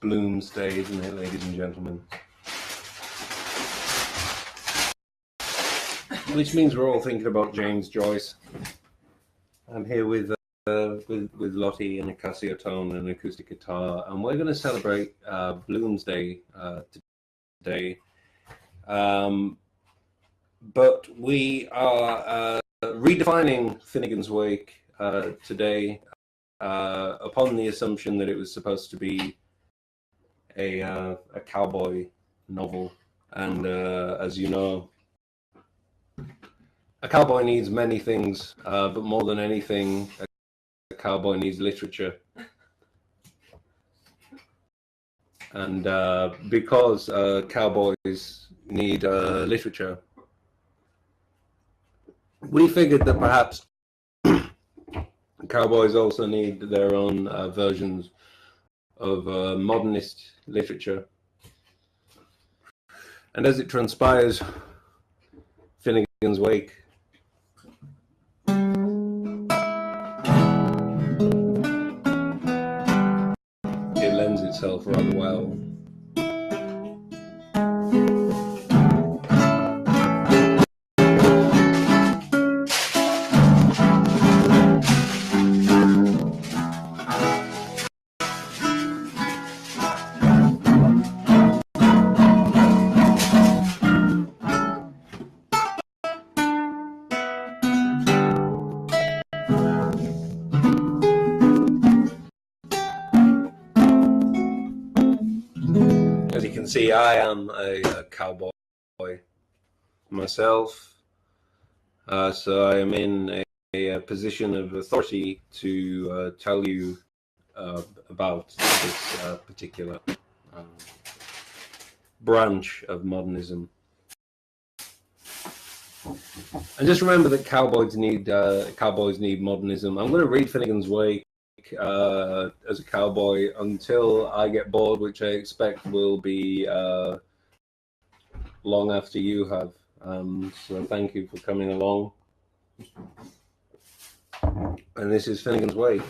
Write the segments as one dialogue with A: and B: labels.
A: BLOOMSDAY, isn't it, ladies and gentlemen? Which means we're all thinking about James Joyce. I'm here with Lottie and a Casio tone and an acoustic guitar, and we're going to celebrate BLOOMSDAY today. But we are redefining Finnegan's Wake today upon the assumption that it was supposed to be a cowboy novel, and as you know, a cowboy needs many things, but more than anything, a cowboy needs literature. And because cowboys need literature, we figured that perhaps cowboys also need their own versions of modernist literature. And as it transpires, Finnegan's Wake it lends itself rather well. As you can see, I am a cowboy myself, so I am in a position of authority to tell you about this particular branch of modernism. And just remember that cowboys need modernism. I'm going to read Finnegan's Wake as a cowboy until I get bored, which I expect will be long after you have. So thank you for coming along. And this is Finnegan's Wake.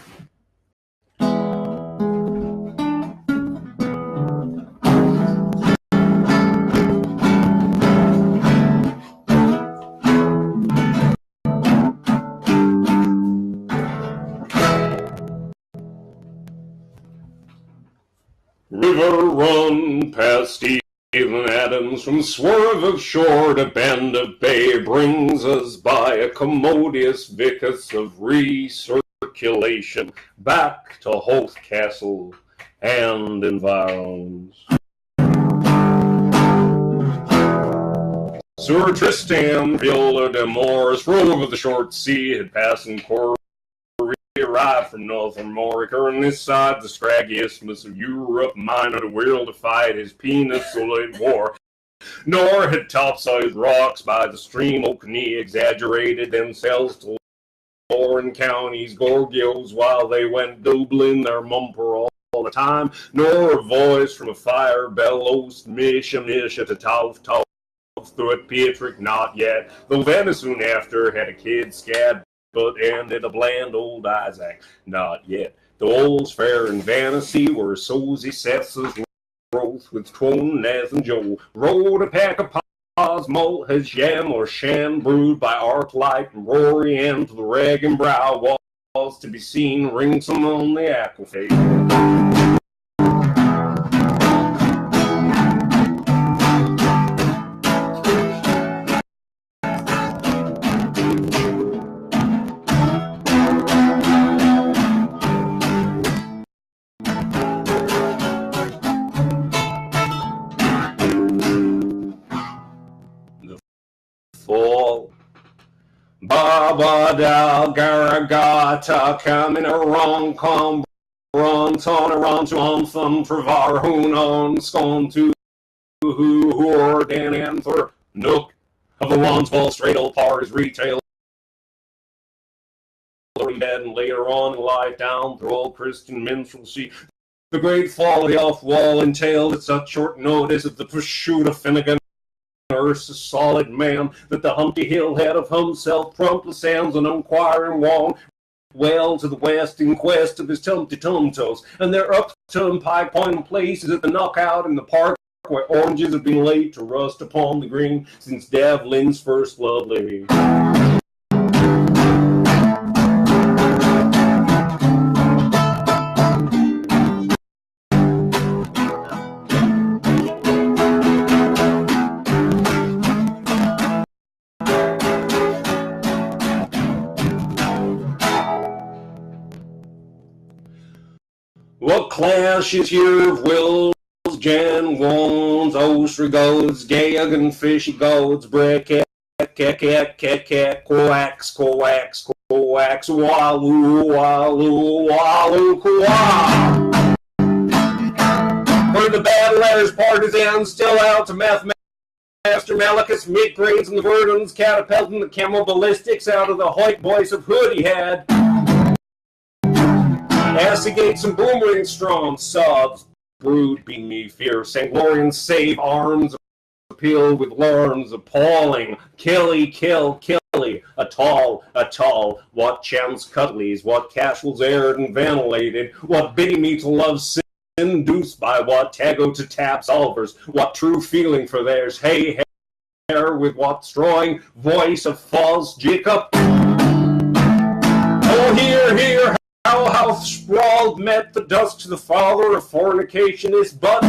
A: run past Stephen Adams from swerve of shore to bend of bay brings us by a commodious vicus of recirculation back to Hoth Castle and environs. Sir Tristan Viola de Moors rode over the short sea, had passed in Corrie, arrived from North America, and this side the scraggy isthmus of Europe, minor the will to fight his peninsulate war. Nor had topside rocks by the stream Okanee exaggerated themselves to Lauren County's gorgios while they went doubling their mumper all the time, nor a voice from a fire bellows misha to tough through it Patrick not yet, though Venice soon after had a kid scad but ended a bland old Isaac not yet. The old's fair and vanity were Sozy Seth's growth with Twone, Naz, and Joe. Rode a pack of paws, malt, his yam or sham, brewed by arc light and Rory, and to the rag and brow walls to be seen ringsome on the aquafade. Baba Dal Garagata coming around come run ton around to thumb travar hoon on scone to who or dan anther nook of the ones ball straight old parties retail dead and later on in life down through old Christian minstrelsy. The great fall of the off wall entailed at such short notice of the pursuit of Finnegan. Earth's a solid man that the Humpty Hill head of himself promptly sounds an unquiring wong well to the west in quest of his tumty-tum-toes, and they're up to pike pointing places at the knockout in the park where oranges have been laid to rust upon the green since Devlin's first lovely. What clash is here of wills, jan wones, ostry goats, gag and fishy goats, break coax, waloo, kwa. For the battle letters, partisans still out to Master Malachus, mid-grades and the Verdons, catapulting the camel ballistics out of the white voice of hood he had. Assegate some boomerang strong sobs, brood beneath fear, Sanglorian save arms, appeal with alarms, appalling, killy, a tall, what chance cuddlies, what casuals aired and ventilated, what bidding me to love sin, induced by what tago to tap solvers, what true feeling for theirs, hey, hair with what strong voice of false Jacob. Oh, here, how sprawled met the dust to the father of fornication is but.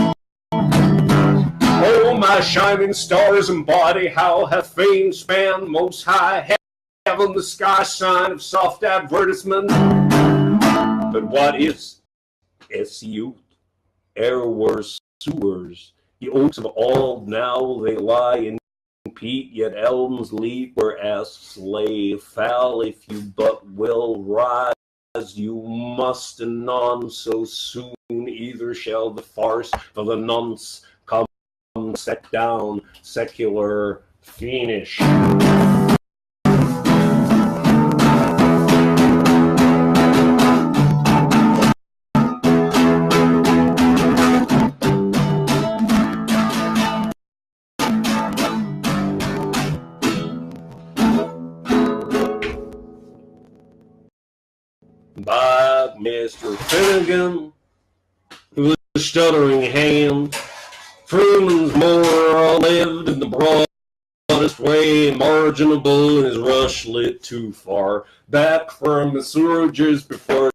A: Oh, my shining stars and body, how hath fame spanned most high heaven, the sky sign of soft advertisement. But what is youth? Error sewers, the oaks of all now they lie in peat, yet elms leap whereas slave foul, if you but will rise. You must anon so soon, either shall the farce for the nonce come set down, secular fiendish. By Mr. Finnegan, with a stuttering hand, Freeman's more lived in the broadest way, marginable in his rush lit too far back from the surges before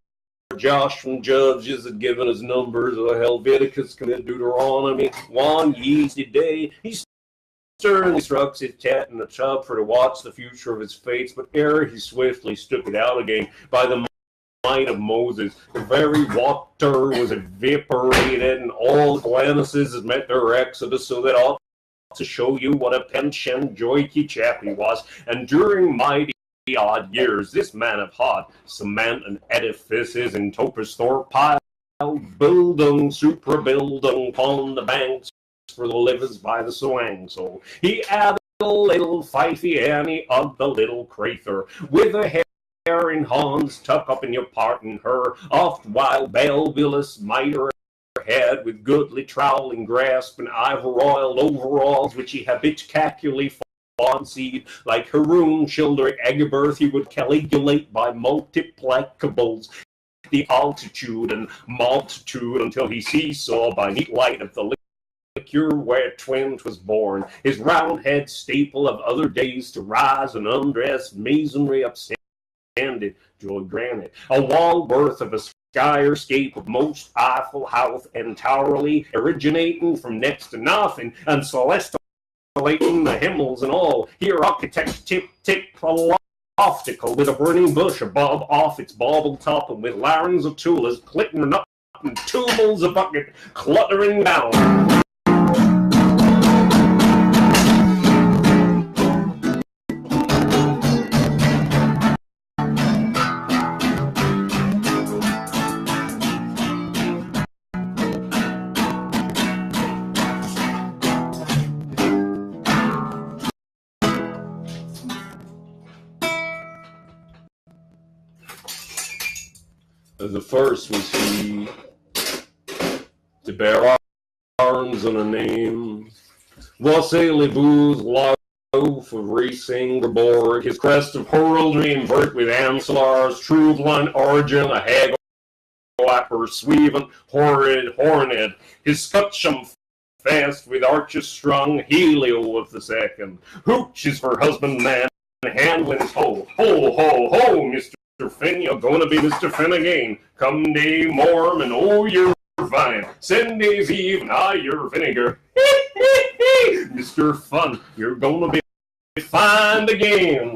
A: Joshua Judges had given us numbers of Helveticus committed Deuteronomy one yeasty day. He sternly struck his cat in the tub for to watch the future of his fates, but ere he swiftly struck it out again by the might of Moses. The very water was evaporated, and all glances had met their exodus, so that ought to show you what a pension joyky chap he was. And during mighty odd years, this man of hod cement and edifices in Topasthorpe pile, building, supra-building upon the banks for the livers by the swang. So he added a little fifey Annie of the little crather, with a hair in Hans tuck up in your part in her, oft while Belbulus miter head with goodly troweling grasp and ivor-oiled overalls, which he habitually fancied like Haroun children Agabirth, he would calculate by multiplicables the altitude and multitude until he seesaw by neat light of the liquor where twins was born, his round head staple of other days to rise and undress masonry upstanding joy granite, a wall birth of a skyscape of most awful health entirely originating from next to nothing and celestial the himmels and all. Here architect tip optical with a burning bush above off its bauble top, and with larynx of tulas clittering up and tumults a bucket cluttering down. The first was he to bear arms and a name. Wassaily booth loaf of racing Borg, his crest of heraldry invert with Anselars, true blunt origin, a hag wapper, sweven, horrid, horned, his scutcheon fast with arches strung, Helio of the second, hooches for husbandman, handlings ho, Mr. Finn, you're gonna be Mr. Finn again. Come day morm and oh you're fine. Sunday's eve and you're vinegar. Mr. Fun, you're gonna be fine again.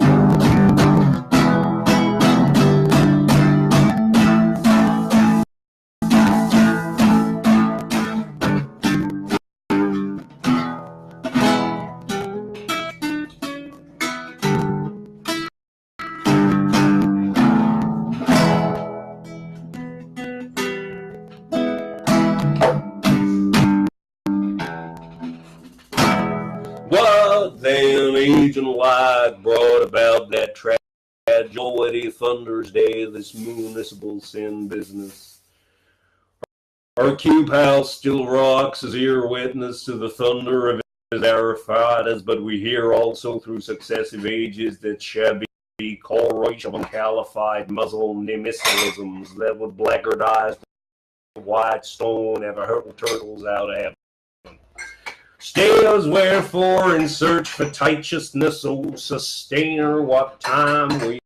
A: What then agent light brought about that tragedy thunder's day, this municipal sin business? Our cube house still rocks as ear witness to the thunder of his Araphatas, but we hear also through successive ages that shabby Colroy of uncalified muzzle nemesilisms that would blackguard eyes white stone ever hurtle turtles out of heaven. Stay us wherefore in search for righteousness, O sustainer, what time we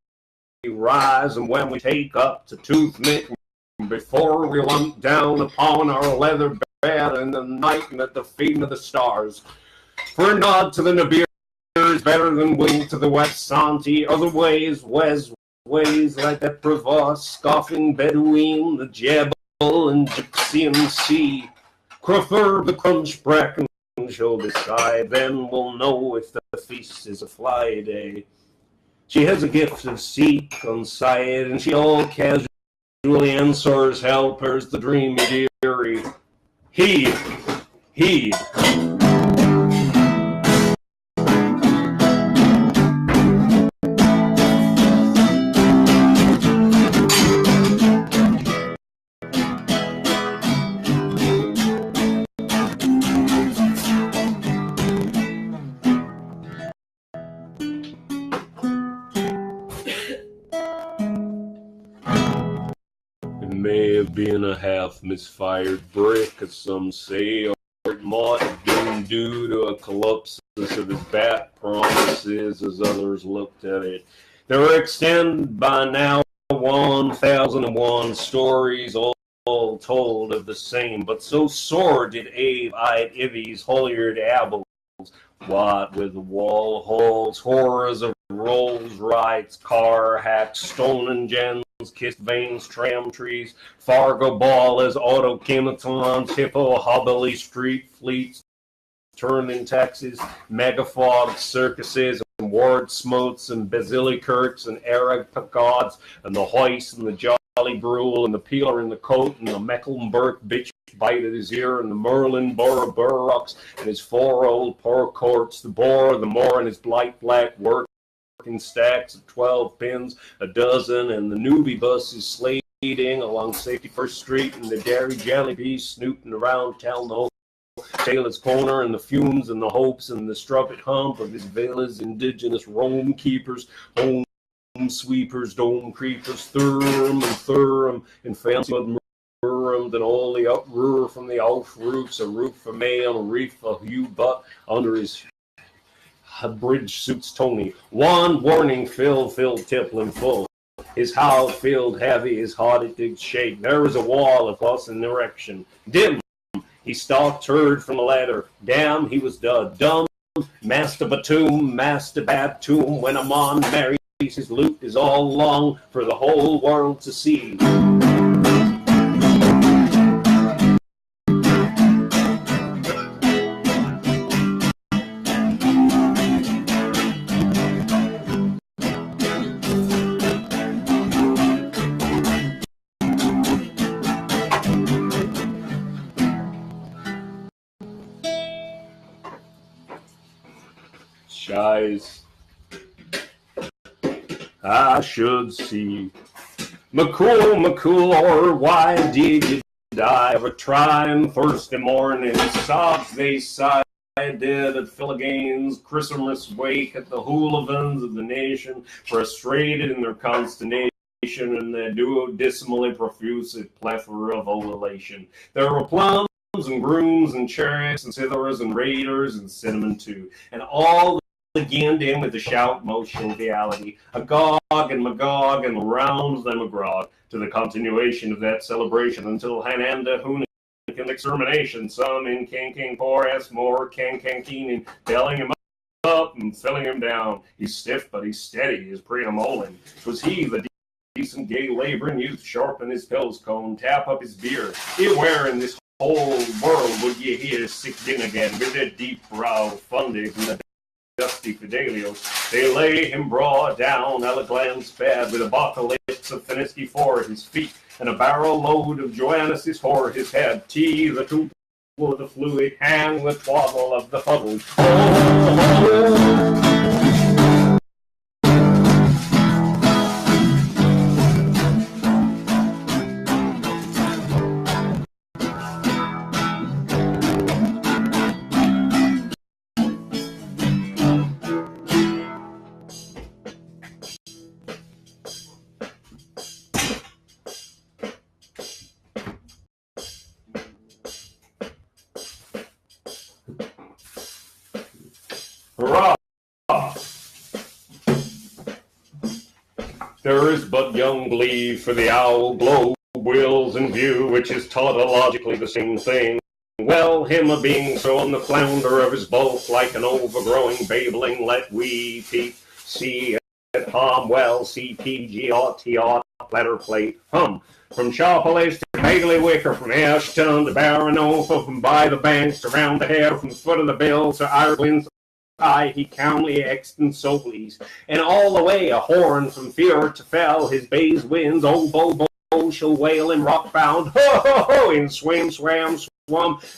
A: rise and when we take up to toothpick before we lump down upon our leather bed in the night and at the feet of the stars. For a nod to the Nabir is better than wink to the wet Santi, other ways like that Provence, scoffing Bedouin, the Jebel and Gypsian Sea. Prefer the crunch bracken shall decide, then we'll know if the feast is a fly day. She has a gift of seek on sight, and she all casually answers helpers the dreamy dearie. Heed. May have been a half misfired brick, as some say, or it might have been due to a collapse of his bat promises, as others looked at it. They were extended by now 1001 stories all told of the same, but so sore did Abe-eyed Ivy's Hollyard Abels, what with wall holes, horrors of Rolls Rights, car hacks, stolen gems, kissed veins, tram trees, Fargo ballers, auto chematons, hippo hobbly street fleets, turning taxis, megafogs, circuses, and ward smotes, and basilicurts, and Arab pagods, and the hoist, and the jolly brule, and the peeler in the coat, and the Mecklenburg bitch bite at his ear, and the Merlin Burrocks, and his 4 old poor courts, the boar, the moor, and his blight black working stacks of 12 pins a dozen, and the newbie buses slading along 61st Street, and the dairy jelly bees snooping around telling the whole Taylor's Corner, and the fumes and the hopes and the strumpet hump of his villas, indigenous Rome keepers, home sweepers, dome creepers, Thurum, and fancy mud murrum, and all the uproar from the off roofs, a roof for May on a reef for Hugh Butt under his bridge suits Tony. One warning filled tippling full. His howl filled heavy, his heart it did shake. There was a wall across an erection. Dim, he stalked herd from the ladder. Damn, he was dumb. Master Batum, when a man marries, his loot is all long for the whole world to see. Shies, I should see. McCool, why did you die of a trying thirsty morning? Sobs they sighed dead at Finnegan's Christmas wake, at the hooligans of the nation, frustrated in their consternation and their duodecimally profuse plethora of ululation. There were plums and grooms and cherries and citherers and raiders and cinnamon too, and all began in with the shout motion reality, Agog and Magog and round them agrog, to the continuation of that celebration until Hananda Hoonigan extermination, some in King poor ass more Keening, belling him up and filling him down. He's stiff but he's steady, his preamolin. 'Twas he, the decent gay laboring youth, sharpen his pills cone, tap up his beer. Where in this whole world would ye hear sick din again, with their deep brow funded and the dusty Fidelios? They lay him broad down, a glance bad, with a apocalypse of Finisky for his feet, and a barrel load of Joannes's for his head. Tea, the tootle of the fluid, hang the twaddle of the fuddle. Hurrah! There is but young glee for the owl globe wills in view, which is tautologically the same thing. Well, him a being so on the flounder of his bulk, like an overgrowing babbling, let we peep, see at hum, well, CPG, letter plate, hum. From Shawpalace to Bagley-Wicker, from Ashton to Baranofa, from by the banks, around the hair, from the foot of the bill to Ireland's eye, he calmly extant so please, and all the way a horn from fear to fell, his bays winds, oh, bo, shall wail in rock bound, ho, ho, ho, in swim, swam,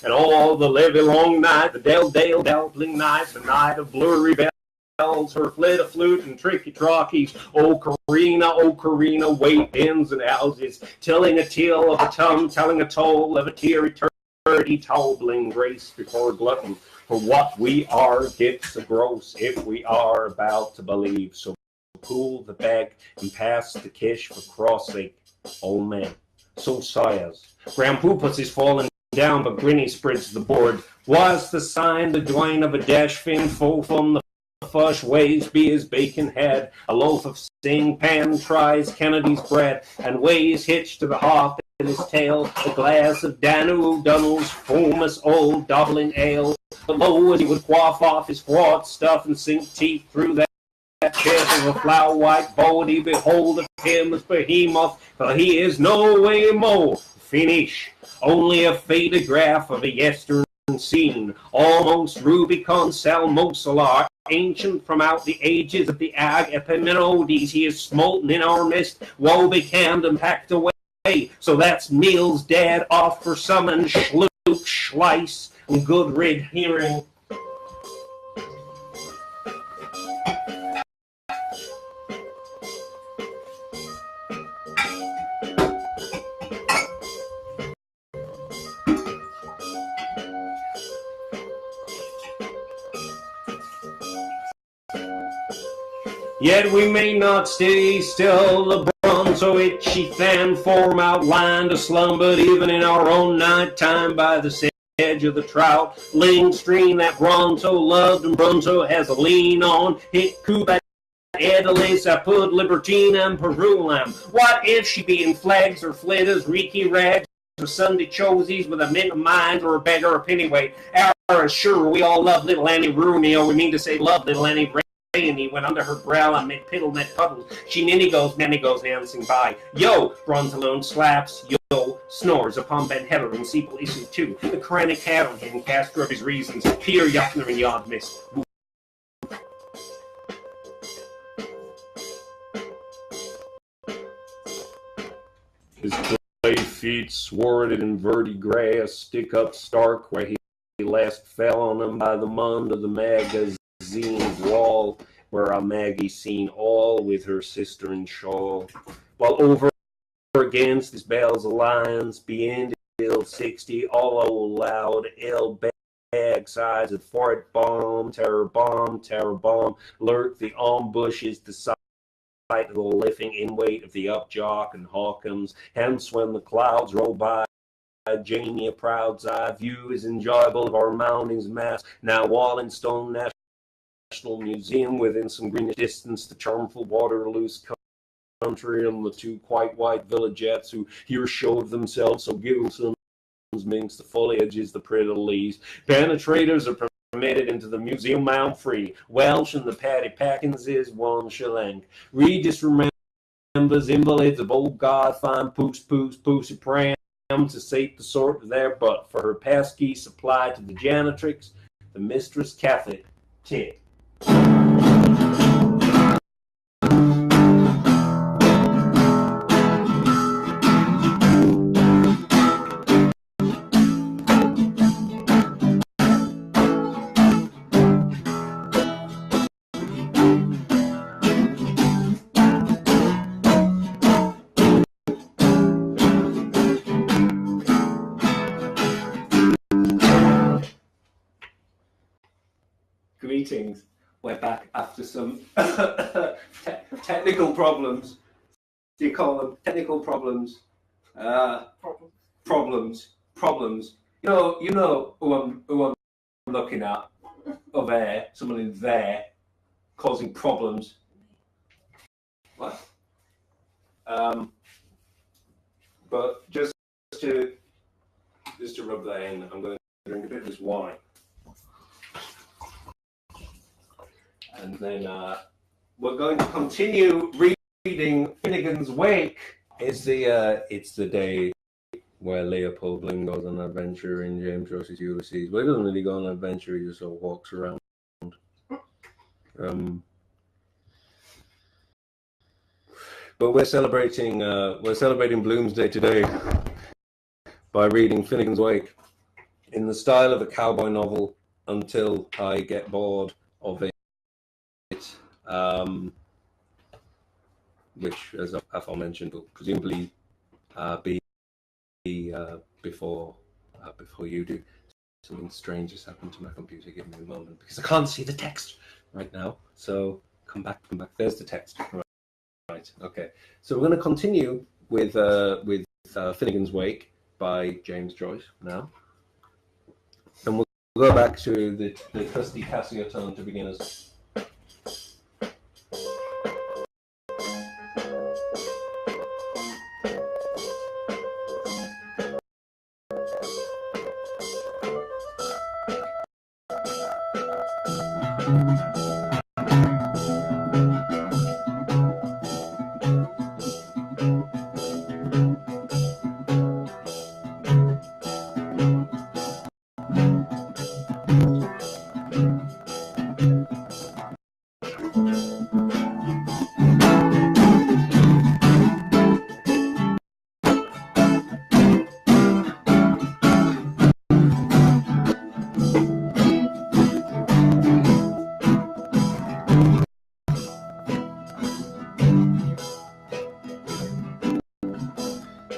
A: and all the levy long night, the dale, delpling night, the night of blurry bells, her flit a flute and tricky trockies, oh, Carina, wait, ins and houses, telling a tale of a tongue, telling a toll of a teary turdy, tobbling grace before glutton. For what we are gets a gross if we are about to believe. So pull the bag and pass the kish for cross sake, old man. So sires, Grandpoopas is falling down, but Grinny spreads the board. Was the sign the join of a dash fin full from the fush waves be his bacon head. A loaf of sing pan tries Kennedy's bread, and ways hitched to the hearth in his tail. A glass of Danu O'Donnell's famous old Dublin ale. But lo, as he would quaff off his fraught stuff and sink teeth through that chest of a flower-white body, behold of him as behemoth, for he is no way more finish, only a photograph of a yestern scene, almost Rubicon Salmosalar, ancient from out the ages of the Ag Epimenodes. He is smolten in our midst, woe becammed and packed away. So that's Neil's dead off for summon, schluck, schleiss, and good rid hearing. Yet we may not stay still, the bronzo itchy than form outlined a slum, but even in our own night time by the edge of the trout ling stream that bronzo loved and bronzo has a lean on, hit Cuba Edelis, I put Libertine and Perulam. What if she be in flags or flitters, reeky rags, or Sunday chosies with a mint of mind or a beggar or pennyweight? Sure, we all love little Annie Rooney, or we mean to say love little Annie and he went under her brow and made piddle met puddles. She nanny goes, dancing by. Yo, Bronzalone slaps, yo, snores upon Ben Heather and Seeple issue 2. The chronic cattle getting cast of his reasons. Peter Yuckner and Yod Miss. His clay feet sworded in verdigris, stick up stark where he last fell on him by the mund of the magazine wall, where our Maggie seen all with her sister and shawl, while over against his bells alliance, beyond ill 60, all old loud, ill bag sides of fort bomb, terror bomb, lurk the ambushes, the sight of the lifting in weight of the upjock and Hawkins, hence when the clouds roll by, Janie a proud's eye view is enjoyable of our mountains mass, now wall and stone National Museum within some greenish distance, the charmful Waterloose country and the two quite white villagettes who here showed themselves so Gilson's minks the foliages, the pretty leaves. Penetrators are permitted into the museum mound free. Welsh and the Paddy Packins is 1 shilling. Regis remembers invalids of old God, fine poosy pram to sate the sort of their butt for her passkey supplied to the janitrix, the Mistress Catholic tit. Greetings. We're back after some technical problems. Do you call them technical problems? Problems. You know who I'm looking at over there. Someone in there causing problems. What? But just to rub that in, I'm going to drink a bit of this wine. And then we're going to continue reading Finnegan's Wake. It's the day where Leopold Bloom goes on an adventure in James Joyce's Ulysses. Well, he doesn't really go on an adventure; he just sort of walks around. But we're celebrating Bloomsday today by reading Finnegan's Wake in the style of a cowboy novel until I get bored of it. Which, as I mentioned, will presumably be before you do. Something strange has happened to my computer. Give me a moment because I can't see the text right now. So come back. There's the text. Right. Okay. So we're going to continue with Finnegan's Wake by James Joyce now, and we'll go back to the trusty Cassioton to begin us.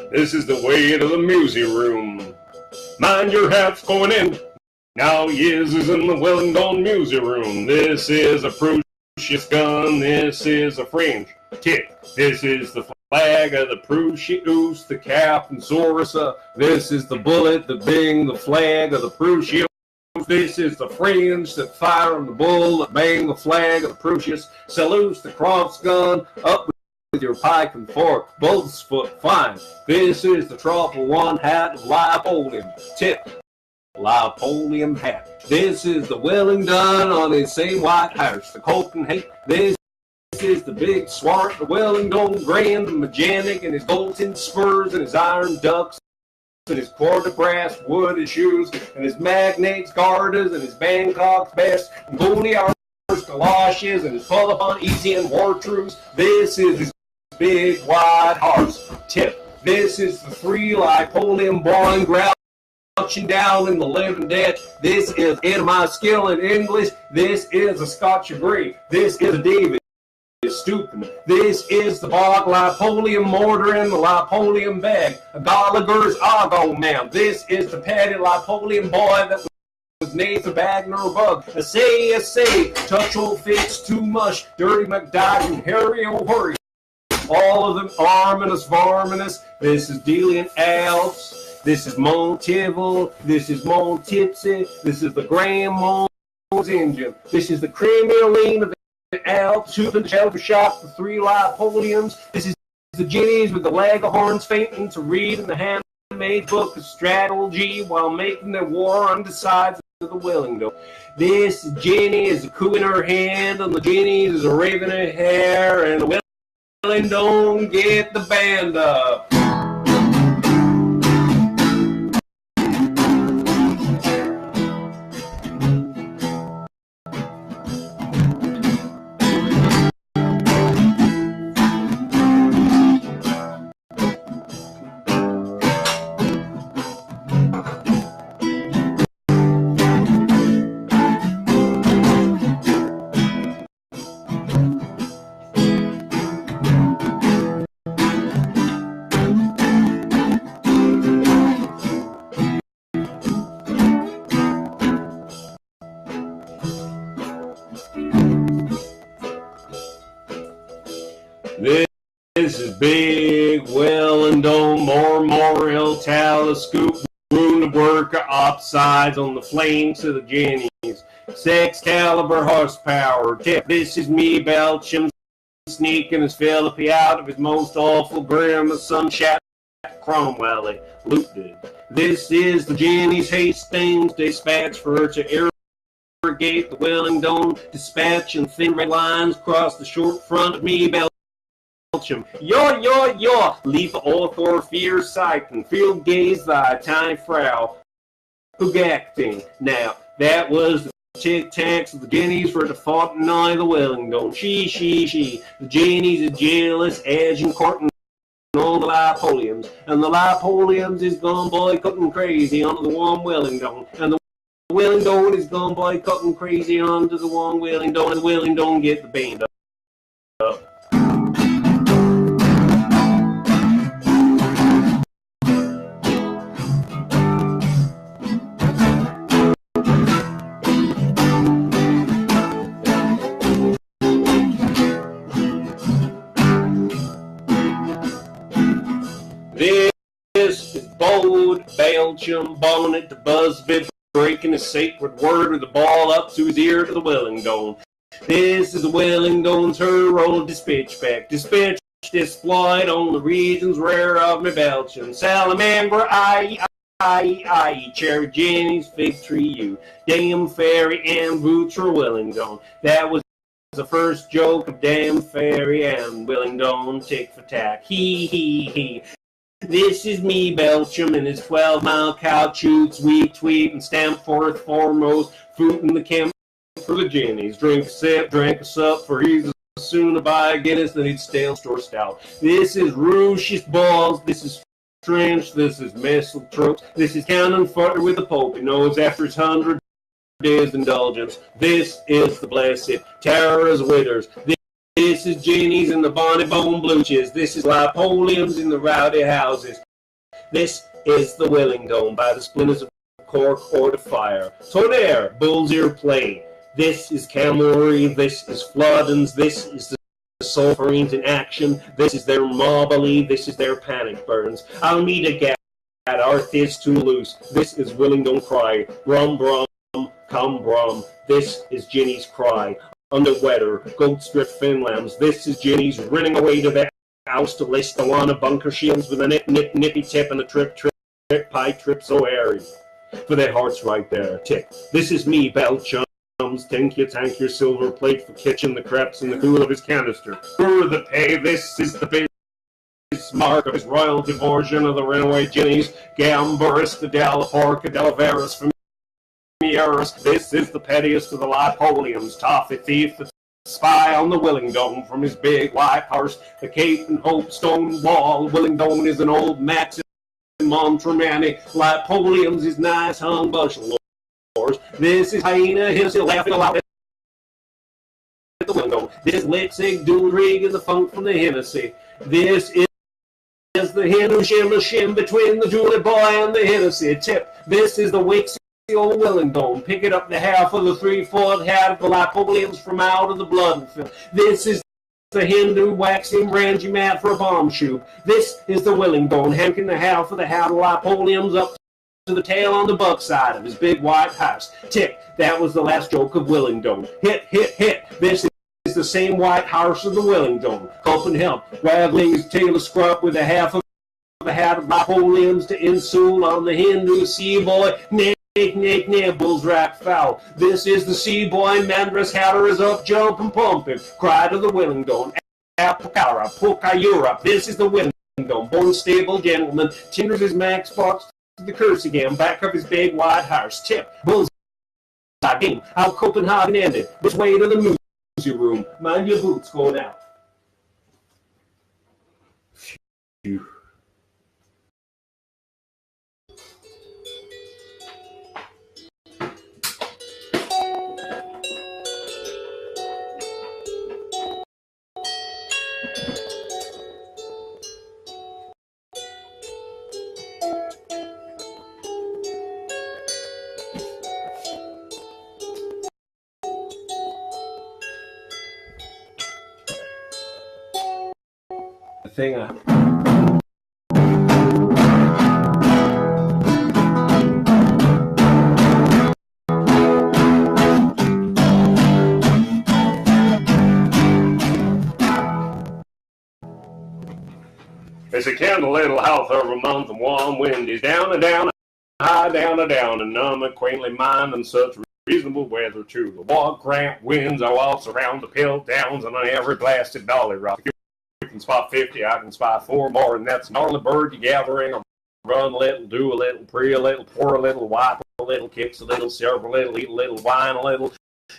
A: This is the way to the music room. Mind your hats going in. Now Yiz is in the Wellington music room. This is a Prussia's gun. This is a French tip. This is the flag of the Prussians, the cap and Zorisa. This is the bullet, the bing, the flag of the Prussians. This is the French that fire on the bull, that bang the flag of the Prussians. Salutes the cross gun, up with your pike and fork, both foot fine. This is the truffle one hat of Liopolium tip. Liopolium hat. This is the Wellington on his same white horse, the Copenhagen. This is the big swart, the Wellington grand, the Magenic, and his golden spurs and his iron ducks and his quarter brass wood shoes and his magnates garters and his Bangkok's best and Goldie galoshes and his pull upon easy and war trues. This is his big white horse tip. This is the free Liopolium born crouching down in the living dead. This is in my skill in English. This is a Scotch agree. This is a David stooping. This is the bog Liopolium mortar in the Liopolium bag. A Gallagher's Argo man. This is the petty Liopolium boy that was Nathan Bagner bug. I say, touch old fits too much. Dirty McDyke and Harry O'Hurry. All of them arminous, varminous. This is Delian Alps. This is Montival. This is Montipsy. This is the Grand Mons engine. This is the Cremeline of the Alps. Shooting the shelter shop, the three Liopoliums. This is the Jennies with the Leghorns fainting to read in the handmade book of strategy while making their war on the sides of the Wellington. This Jenny is a coo in her hand, and the Jennies is a raven in her hair, and the Wellington get the band up. This is big Wellington Memorial telescope room to work upsides on the flanks of the Jennies. 6 caliber horsepower tip. This is me Belcham sneaking his Philippi out of his most awful grim of sunshine Cromwell looted. This is the Jennies Hastings dispatch for her to irrigate the Wellington dispatch and thin red lines across the short front of me Belcham. Yo, leave author fear sight and field gaze thy tiny frau. Hugacting. Now, that was the tic-tacs of the Jennies for the fought and eye the Wellington. She. The Jennies is jealous, edging, courting all the Liopoliums. And the Liopoliums is gone boycotting crazy onto the one Wellington. And the Wellington is gone boycotting crazy onto the one Wellington. And the Wellington get the band up. This is bold Belgium bonnet to Buzzbid breaking his sacred word with the ball up to his ear to the Wellington. This is the Wellington's hero dispatch displayed on the regions rare of me Belgium. Salamander, I, Cherry Jenny's Fig Tree U, Damn Fairy and Boots are Wellington. That was the first joke of Damn Fairy and Wellington, tick for tack. He. This is me, Belcham, and his 12-mile cow chutes, weep, tweet, and stamp forth foremost, fruit in the camp for the Jennies. Drink a sip, drank a sup, for he's soon to buy a Guinness, then he'd stale store stout. This is Rucious Balls, this is Trench, this is Mistletoe, this is Cannon Fodder with the Pope, he knows after his 100 days indulgence. This is the blessed Tara's Withers. This is Jenny's in the bonny bone bluches. This is Napoleon's in the rowdy houses. This is the Wellington by the splinters of cork or the fire. So there, bull's ear play. This is Camelry, this is Floodens, this is the Sulphurines in action, this is their Mobley, this is their Panic Burns. I'll meet a gat, Arth is too loose. This is Wellington cry, Brum brum, come brum. This is Jenny's cry. Under weather, goat strip finlambs. This is Jenny's running away to the house to list the one of bunker shields with a nippy tip and a trip, pie trip so airy. For their hearts right there, tick. This is me, Belchum. Tank your silver plate for kitchen the crepes in the cool of his canister. For the pay, this is the mark of his royal diversion of the runaway Jennies. Gamburus, the Delaporca, Delaveras, from Mieris. This is the pettiest of the Napoleons. Toffee thief, the spy on the Wellington from his big white horse. The Cape and Hope stone wall. Wellington is an old Maxim Montramani. Napoleon's his nice hung bushel. This is Hyena Hill still laughing aloud at the window. This is Litzig, Doolrig, and the funk from the Hennessy. This is the hen who shim between the Julie boy and the Hennessy. Tip. This is the Wixie old Wellington. Picking up the half of the 3/4 hat of the Napoleons from out of the blood. This is the Hindu waxing Rangy mad for a bomb shoot. This is the Wellington, hanking the half of the hat of Napoleons up to the tail on the buck side of his big white house. Tick, that was the last joke of Wellington. Hit. This is the same white house of the Wellington. Helping help, waggling his tail of scrub with a half of the hat of Napoleons to insule on the Hindu sea boy. Bulls rack foul. This is the sea boy, Mandras Hatter is up, jumping, pumping. Cry to the Wellington. Apokara, Pokayura. This is the Wellington, born stable gentleman. Tinders his max box to the curse again, back of his big white house. Tip, Bulls game. How Copenhagen ended. Which way to the music room? Mind your boots going out. Phew. Thing It's a candle little health of a month of warm wind is down and down, high down and down, and none but quaintly mind and such reasonable weather too. The wall cramp winds I waltz around the pill downs and on every blasted dolly rock. You can spot 50, I can spot 4 more, and that's gnarly bird you gathering. Run a little, do a little, pray a little, pour a little, wipe a little, kicks a little, serve a little, eat a little, wine a little,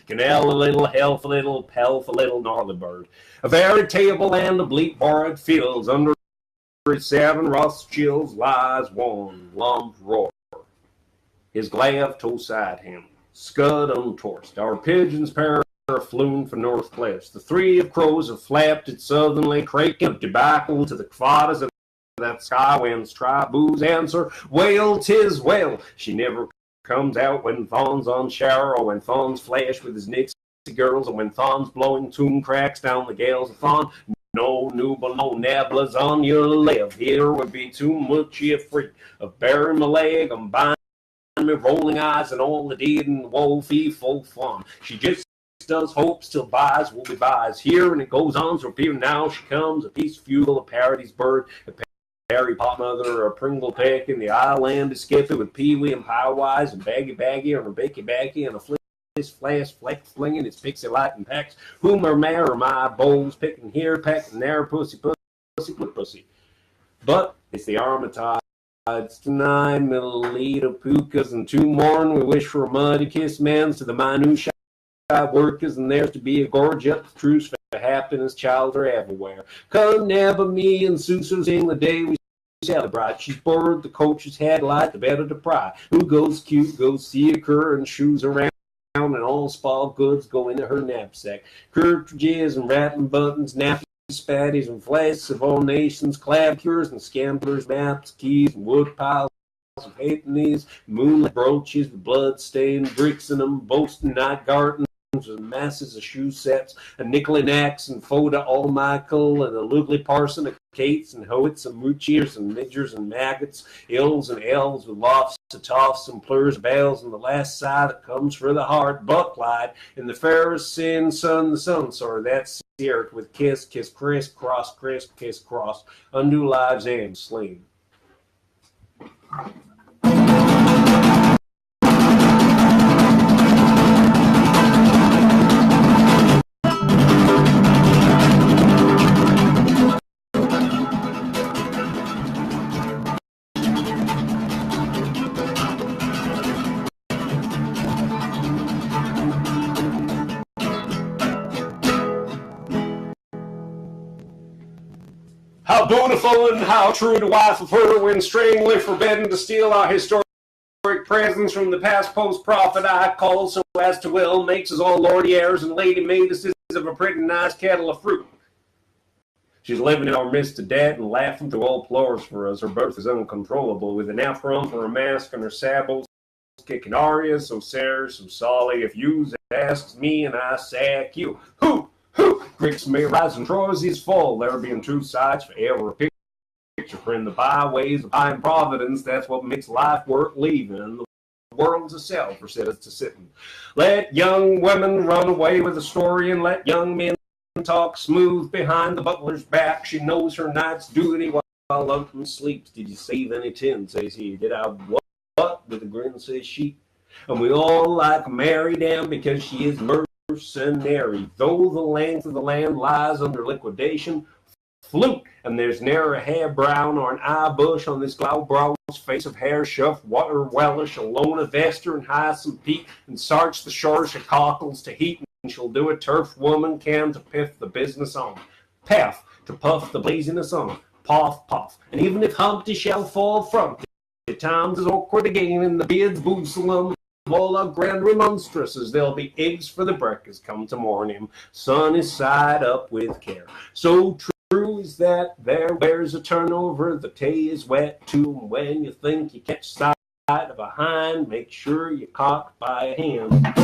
A: canal a little, health a little, pelf a little, gnarly bird. A veritable land of bleak borrowed fields, under its 7 Rothschilds lies one lump roar. His glaive toe side him, scud untorsed. Our pigeons pair flown for northwest. The 3 of crows have flapped it southernly, craking of tobacco to the quadas of that sky winds try booze answer. Well, 'tis well. She never comes out when Thon's on shower, or when Thon's flash with his Nixie girls, or when Thon's blowing tomb cracks down the gales of Thon. No nubble, no nablas on your left. Here would be too much afraid of burying my leg. I'm buying me rolling eyes and all the deed and woe fee fo fun. She just does hopes till buys will be buys here, and it goes on. So here now she comes, a piece fuel, a parody's bird, a Harry Potter, a Pringle Peck in the island, a Skippy with Pee-wee and Pie-Wise, and Baggy and a Backy and a Flash flinging its pixie light and packs. Whom are my bowls picking here, packing there, pussy. But it's the Armatides tonight, milliliter pukas, and two morn we wish for a muddy kiss, mans to the minutiae workers, and there's to be a gorge up the truce for happiness, child are everywhere. Come never me and Susan sing the day we celebrate. She's bored, the coach's headlight, the better to pry. Who goes cute, goes see a cur, and shoes around, and all spoiled goods go into her knapsack. Cartridges and wrapping buttons, nappies, spatties, and flasks of all nations, clad cures and scamblers, maps, keys, and wood piles of halfpennies, moonlight brooches with blood-stained bricks in them, boasting night gardens with masses of shoe sets, a nickel axe and Foda All Michael, and a Lugly parson of Kates and Hoets and Moochiers and Midgers and Maggots, ills and elves with lofts to toffs and plurs, bells, and the last sigh that comes for the heart, bucklight, and the fairest sin, son, the sun, sorry, that's Seared with kiss, criss, cross, undo lives and slain. How dutiful and how true the wife of her, when strangely forbidden to steal our historic presence from the past post-prophet I call, so as to will makes us all lordy heirs and lady maidesses of a pretty nice kettle of fruit. She's living in our midst to dead and laughing through all floors for us. Her birth is uncontrollable, with an apron for a mask and her sabots kicking arias, so Sarah, so Solly, if you asks me and I sack you. Who? Gricks may rise and Troyes fall, there being two sides for every picture. For in the byways of high providence, that's what makes life worth leaving. The world's a cell for sitters to sit in. Let young women run away with a story, and let young men talk smooth behind the butler's back. She knows her night's duty while Lumpkin sleeps. Did you save any tin? Says he. Did I what? With a grin says she. And we all like Mary down because she is mercenary. Though the length of the land lies under liquidation, flute, and there's ne'er a hair brown or an eye bush on this Glaubrow's face of hair shuff, water wellish, alone of Esther and Hyacinth Peak, and sarch the shores of cockles to heat, and she'll do a turf woman can to piff the business on. Paff, to puff the blaziness on. Puff, and even if Humpty shall fall from it, times is awkward again, and the beard's boozlum. All our grand remonstrances, there'll be eggs for the breakfast come to morning. Sun is side up with care. So true is that there wears a turnover, the tay is wet too, and when you think you catch sight of a hind, make sure you're caught by a hand.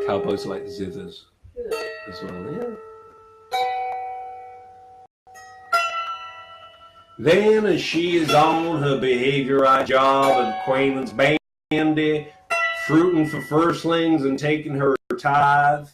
A: Cowboys like zithers as well, yeah. Then as she is on her behaviorite job of Quayman's bandy, fruiting for firstlings and taking her tithe,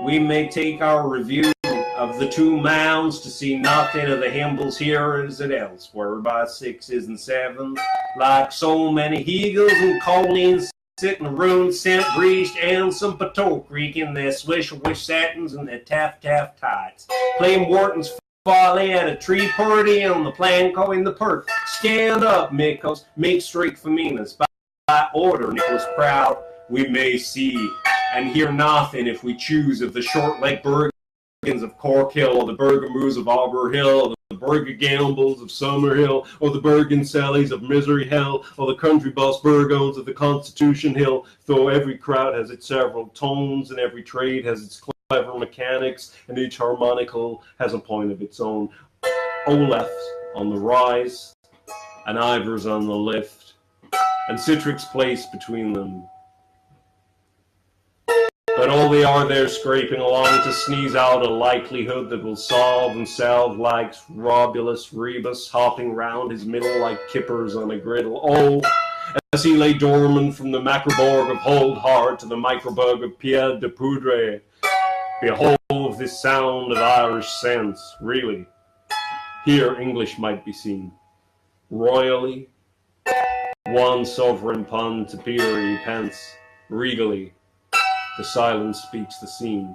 A: we may take our review of the two mounds to see nothing of the himbles here as it elsewhere by sixes and sevens, like so many Hegels and Collins sitting room, scent breezed, and some Potoke Creek in their swish satins and their taff tights, playing Wharton's folly at a tree party on the Planco in the perk. Stand up, Mickles, make straight for meanness. By order, Nicholas Proud, we may see and hear nothing if we choose of the short-legged Bergens of Cork Hill, or the Bergamoos of Augur Hill, or the Berga Gambles of Summerhill, or the Bergen Sallies of Misery Hill, or the country boss Bergones of the Constitution Hill, though every crowd has its several tones, and every trade has its clever mechanics, and each harmonical has a point of its own. Olaf's on the rise, and Ivors on the left, and Citrix Place between them. But all they are there scraping along to sneeze out a likelihood that will solve himself like Robulus Rebus, hopping round his middle like kippers on a griddle. Oh, as he lay dormant from the macroborg of Hold Hard to the microbug of Pierre de Poudre, behold this sound of Irish sense, really. Here English might be seen. Royally, one sovereign pun to Peter pence, regally. The silence speaks the scene.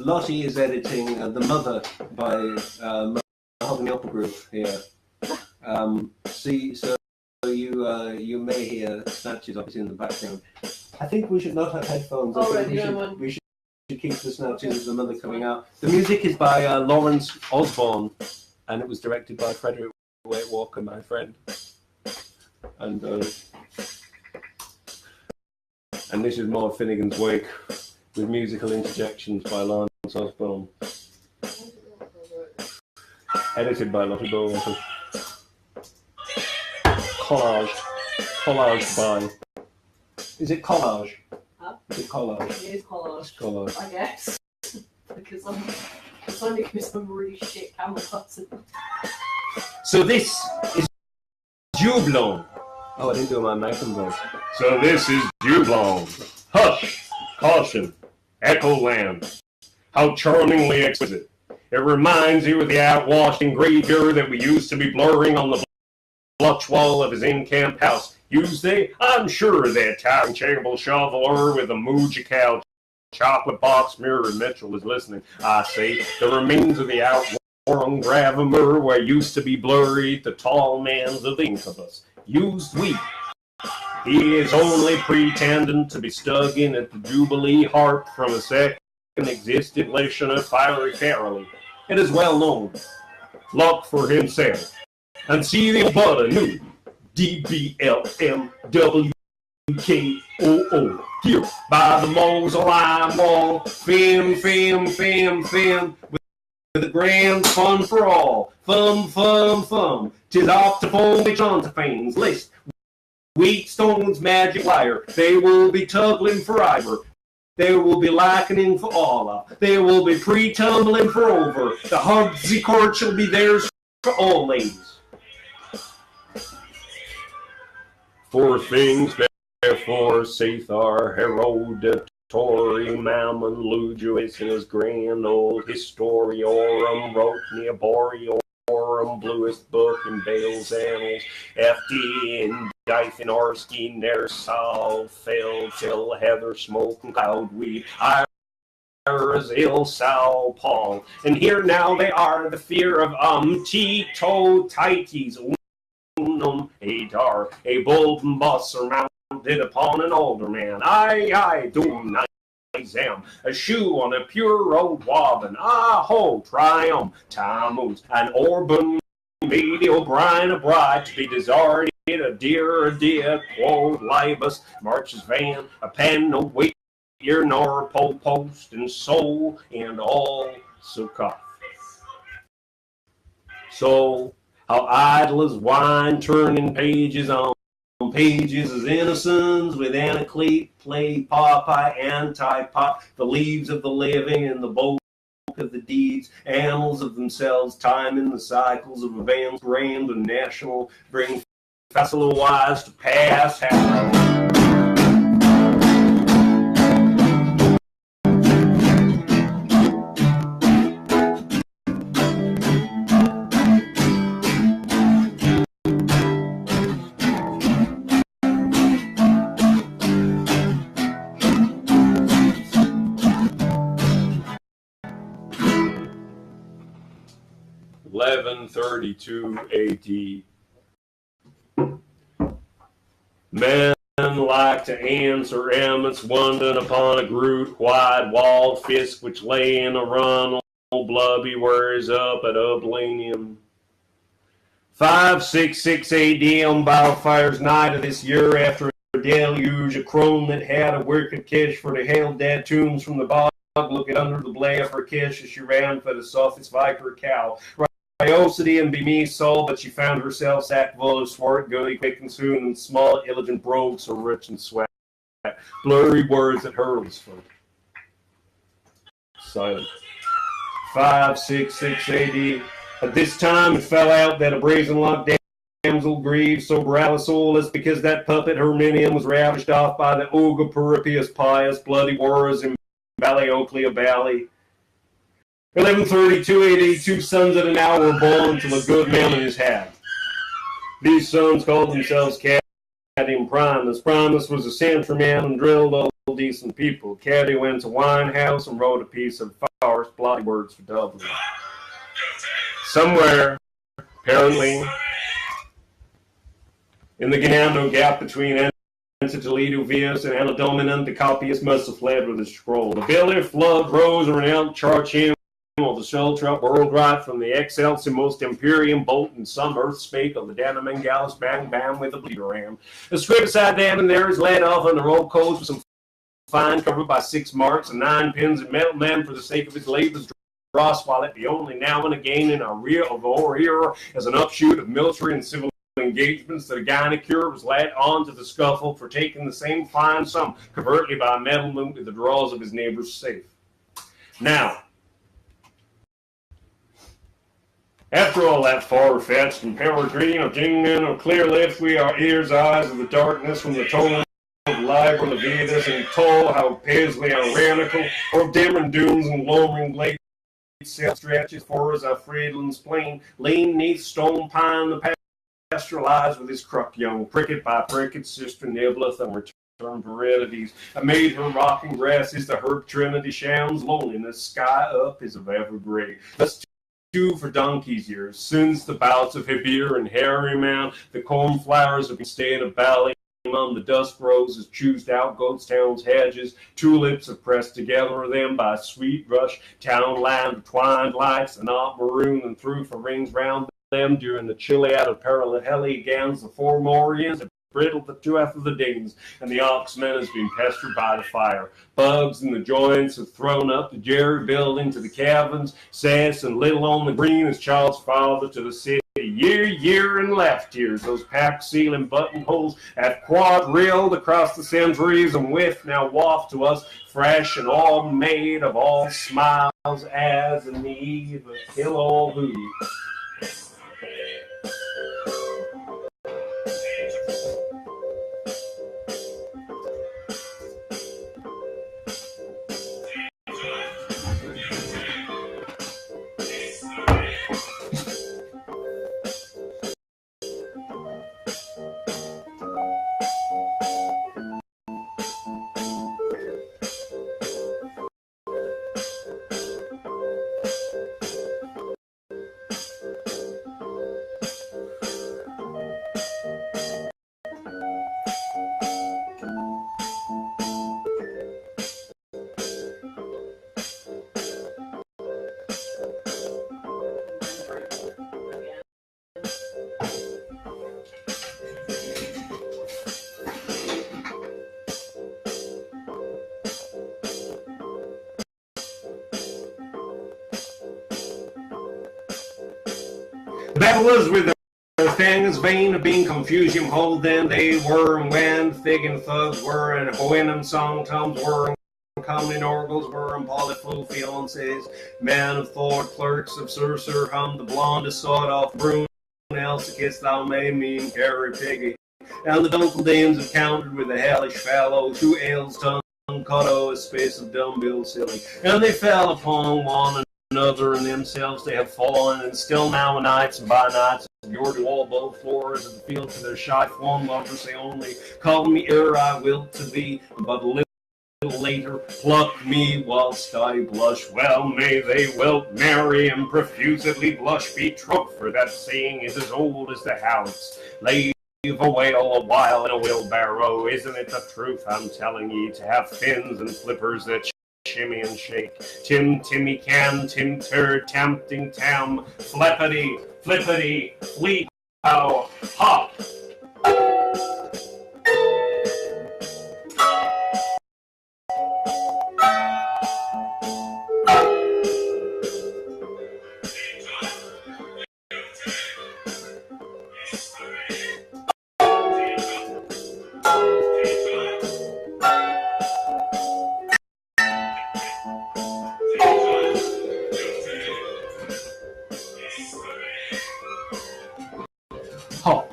A: Lottie is editing The Mother by Mahogany Opera Group here. So you may hear snatches of it in the background. I think we should not have headphones. We should keep the snatches of The Mother coming out. The music is by Lawrence Osborne, and it was directed by Frederick Waite Walker, my friend. And this is more Finnegan's Wake with musical interjections by Lawrence Osborne. Edited by Lottie Bowen. Collage by. Is it collage?
B: Huh?
A: Is it collage?
B: It is collage.
A: It's collage.
B: I guess. Because it's only because I'm really shit camera person.
A: So this is Jublon. Oh, I didn't do my American voice. So this is Jublon. Hush! Caution! Echo land. How charmingly exquisite. It reminds you of the outwashed engravure that we used to be blurring on the blotch wall of his in-camp house. Used they? I'm sure that time-changeable shoveler with a Mujical chocolate box mirror Mitchell is listening. I say, the remains of the outworn gravamer where used to be blurry the tall man's of the incubus. Used we. He is only pretending to be stuck in at the Jubilee harp from a second existed lesson of fiery fairly. It is well known. Look for himself. And see the butter new DBLMWKOO here by the mausoleum wall. Fim, with a grand fun for all. Fum. 'Tis Octophone Jontophane's list. Wheatstone's magic wire. They will be tuggling for Ivor. They will be likening for Allah. They will be pre-tumbling for over. The Hugsy court shall be theirs for always. For things therefore saith our Herodatory Mammon Luguis in his grand old Historiorum wrote Neoboriorum bluest book in Bale's annals, FD in Dythinarski, Nersal, Fell, Till, Heather, Smoke, and Cloudweed, Iris, Il, Sal, Paul. And here now they are, the fear of Tito, Tites, Unum, Adar, a bulb and bus surmounted upon an alderman. I, do nice am, a shoe on a pure old wobbin. Ah-ho, triumph, Tammuz, an Orban, Lady O'Brien, a bride to be deserted, a dear, quoth Libus, marches van, a pen, no weight, ear nor pole post, and soul, and all succoth. So, how idle is wine, turning pages on pages as innocents with anaclete, play, Popeye, anti-pop, the leaves of the living and the bulk of the deeds, annals of themselves, time in the cycles of events, grand and national, bring festival wise to pass. 1132 AD. Men like to ants or emmets wondering upon a groot, white walled fisk which lay in a run, old blubby wears up at Ublinium. 566 AD on Biofire's night of this year after a deluge, a crone that had a wicked kiss for the hail dead tombs from the bog, looking under the blade of her kiss as she ran for the softest viper cow. Curiosity and be me soul, but she found herself sack full of swart, goody, quick and soon, and small, illigent brogues so rich and sweat. Blurry words that hurls from. Silent. 566 AD. At this time it fell out that a brazen-locked damsel grieved so brow soulless because that puppet Herminium was ravished off by the ogre Peripius pious bloody warriors in Ballyoclea Valley. 1132 AD, 2 sons of an hour were born to a good man in his hat. These sons called themselves Caddy and Primus. Primus was a sentry man and drilled all decent people. Caddy went to wine house and wrote a piece of farce, bloody words for Dublin. Somewhere, apparently, in the Ganando gap between Toledo Vius and Anno Dominant, the copyist must have fled with his scroll. The Billy flood rose and renounced charge him of the soul trap world right from the excelsimus imperium bolt and some earth spake of the Danaman Gallus bang bang with a bleeder ram. The straight beside them and there is led off on the roll coats with some fine covered by 6 marks and 9 pins and metal man for the sake of his labors dross while it be only now and again in our rear of our hero as an upshoot of military and civil engagements that a gynecure was led on to the scuffle for taking the same fine sum covertly by meddlement with the draws of his neighbor's safe. Now, after all that far-fetched and peregrine of jingling of clear lips, we are ears, eyes of the darkness from the toll of live or the Vedas and toll how paisley are radical or dim and dunes and lowering glades self stretches for us our Friedland's plain, lean neath stone pine the pasture lies with his cruck young, pricket by pricket, sister nibbleth and return verities. I made her rocking grass is the herb trinity shams, loneliness, sky up is of ever gray. Let's do for donkey's years, since the bouts of Hebir and Harry Mount, the cornflowers have been staying a valley. On the dusk roses, choosed out Goatstown's hedges, tulips have pressed together them by sweet rush, town land twined lights, and not maroon and through for rings round them during the chilly out of parallel gowns, the 4 Morians have brittled the 2 of the Danes, and the oxmen has been pestered by the fire. Bugs in the joints have thrown up the Jerry building to the cabins, Sass and Little on the Green as child's father to the city. Year and left years, those pack sealing buttonholes have quadrilled across the centuries and whiff now waft to us fresh and all made of all smiles as in the eve of kill all who. That was with the things vain of being confusion hold then they were and when Fig and thugs were and Hoenum song toms were and common orgles were and polyflu fiancés, man of Thor, clerks of Surser, hum the blondest sawed off brune, else kiss thou may mean carry piggy. And the dunkle dames have countered with the hellish fallows, who ales tongue cut o a space of dumb bill silly, and they fell upon one another and themselves they have fallen, and still now a nights and by nights you're to all both floors of the field to their shy form lovers they only call me ere I will to thee, but later, pluck me whilst I blush. Well, may they wilt marry and profusedly blush. Be true, for that saying is as old as the house. Leave a whale a while in a wheelbarrow. Isn't it the truth I'm telling ye? To have fins and flippers that shimmy and shake. Tim, Timmy can, Tim Tur, tempting tam, flippity, flippity, fleet, how, hop. Hop.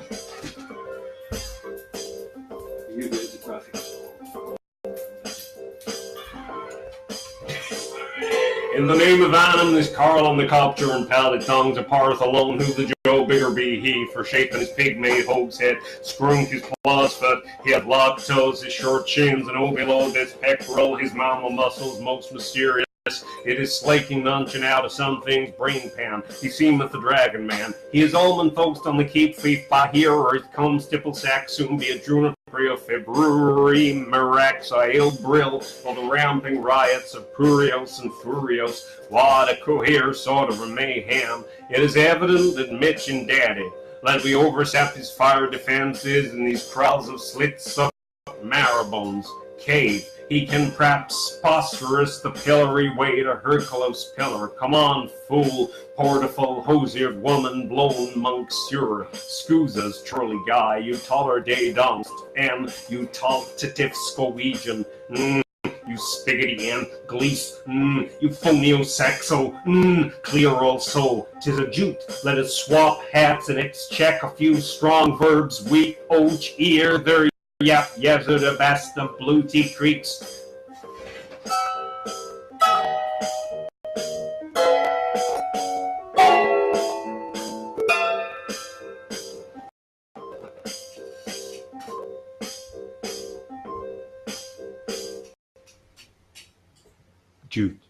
A: In the name of Annam, this Carl on the copter and pallet tongues a parth alone, who the Joe bigger be he, for shaping his pig-made hogs head, scrunk his claws foot, he had locked toes, his short chins, and oh below this pectoral, his mammal muscles most mysterious. It is slaking munching out of some things brain pan. He seemeth the dragon man. He is almond folks on the keep feet by here, or it comes stipple sack soon be a June of February Marax I'll brill for the ramping riots of Purios and Furios. What a cohere sort of a mayhem. It is evident that Mitch and Daddy let me oversap his fire defenses in these crowds of slits up marrowbones cave. He can perhaps phosphorus the pillory weight a Hercules pillar. Come on, fool, portaful, hosiered woman, blown monk sure. Scusas, truly guy, you taller day donst, you taltative Scoegian, you spiggity and glees, you phonio saxo, clear also. 'Tis a jute, let us swap hats and excheck a few strong verbs, weak, och, ear, there. Yep, yezer the best of blue tea creeks.
C: Jute,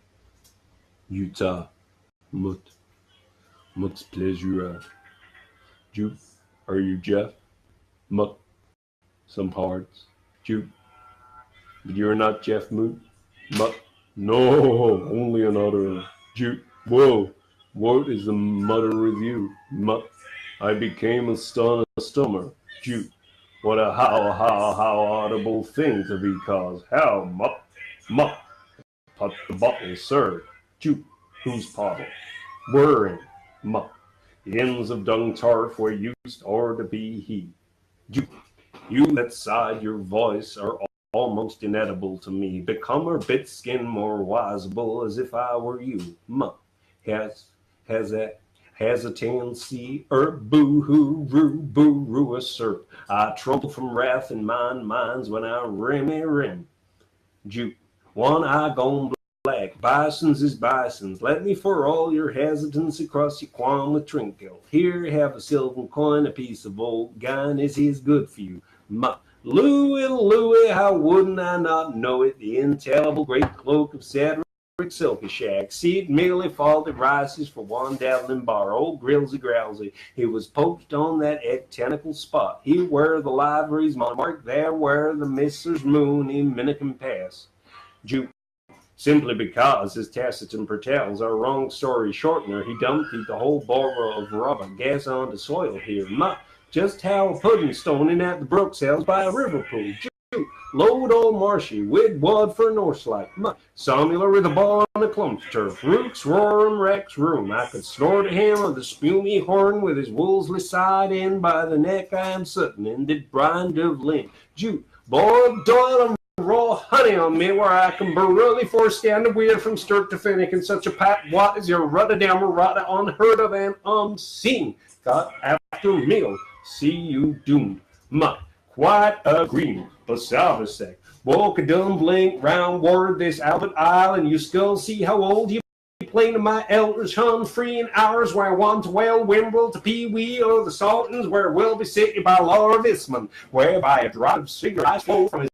C: Utah, Mut's pleasure. Jute, are you Jeff? Mut. Some parts, Jute, but you're not Jeff Moot? No, only another Jute. Whoa, what is the matter with you? I became a stummer. Jute, what a how audible thing to be caused. How, mutt, put the bottle, sir. Jute, whose bottle? Whirring, mutt, the ends of dung turf were used or to be he. Jute, you that side your voice are almost inedible to me. Become her bit skin more wiseable as if I were you. Has a tendency, boo-hoo-roo, assert. I tremble from wrath in mine minds when I rim. Jute, one eye gone black. Bisons is bisons. Let me for all your hesitance across your qualm with Trinkle. Here have a silver coin, a piece of old gine. Is his good for you? Louie, how wouldn't I not know it? The intellable great cloak of Cedric Silky Shag. See it merely faulted rises for one dabbling bar. Old Grillsy Growsy, he was poached on that ectenical spot. He were the library's monarch, there were the Mrs. Moon in Minikin Pass. Jute, simply because, as Tacitus pretels, our wrong story shortener, he dumped the whole borrow of rubber gas onto soil here. Just how a pudding stoning at the brook sells by a river pool. Jute, load old Marshy, wid wad for Northlight. Samuel with a ball on the clump turf. Rooks, roarum, Rex, room. I could snort at him of the spumy horn with his woolsly side in by the neck I am sitting in. Did Brian Devlin. Jute, boiled doyle and raw honey on me where I can really forestand a weird from sturt to Finnegan. Such a pat what is your rudda down rudda unheard of and unseen. Got after meal. See you doomed. Quite agreement. Basavasek. Woke a dumb blink round word this Albert Isle, and you still see how old you plain to my elders hum free in hours where one to well Wimble to Pee Wee or the Sultans where will be city by law of Isman, whereby a drop of cigarettes flow from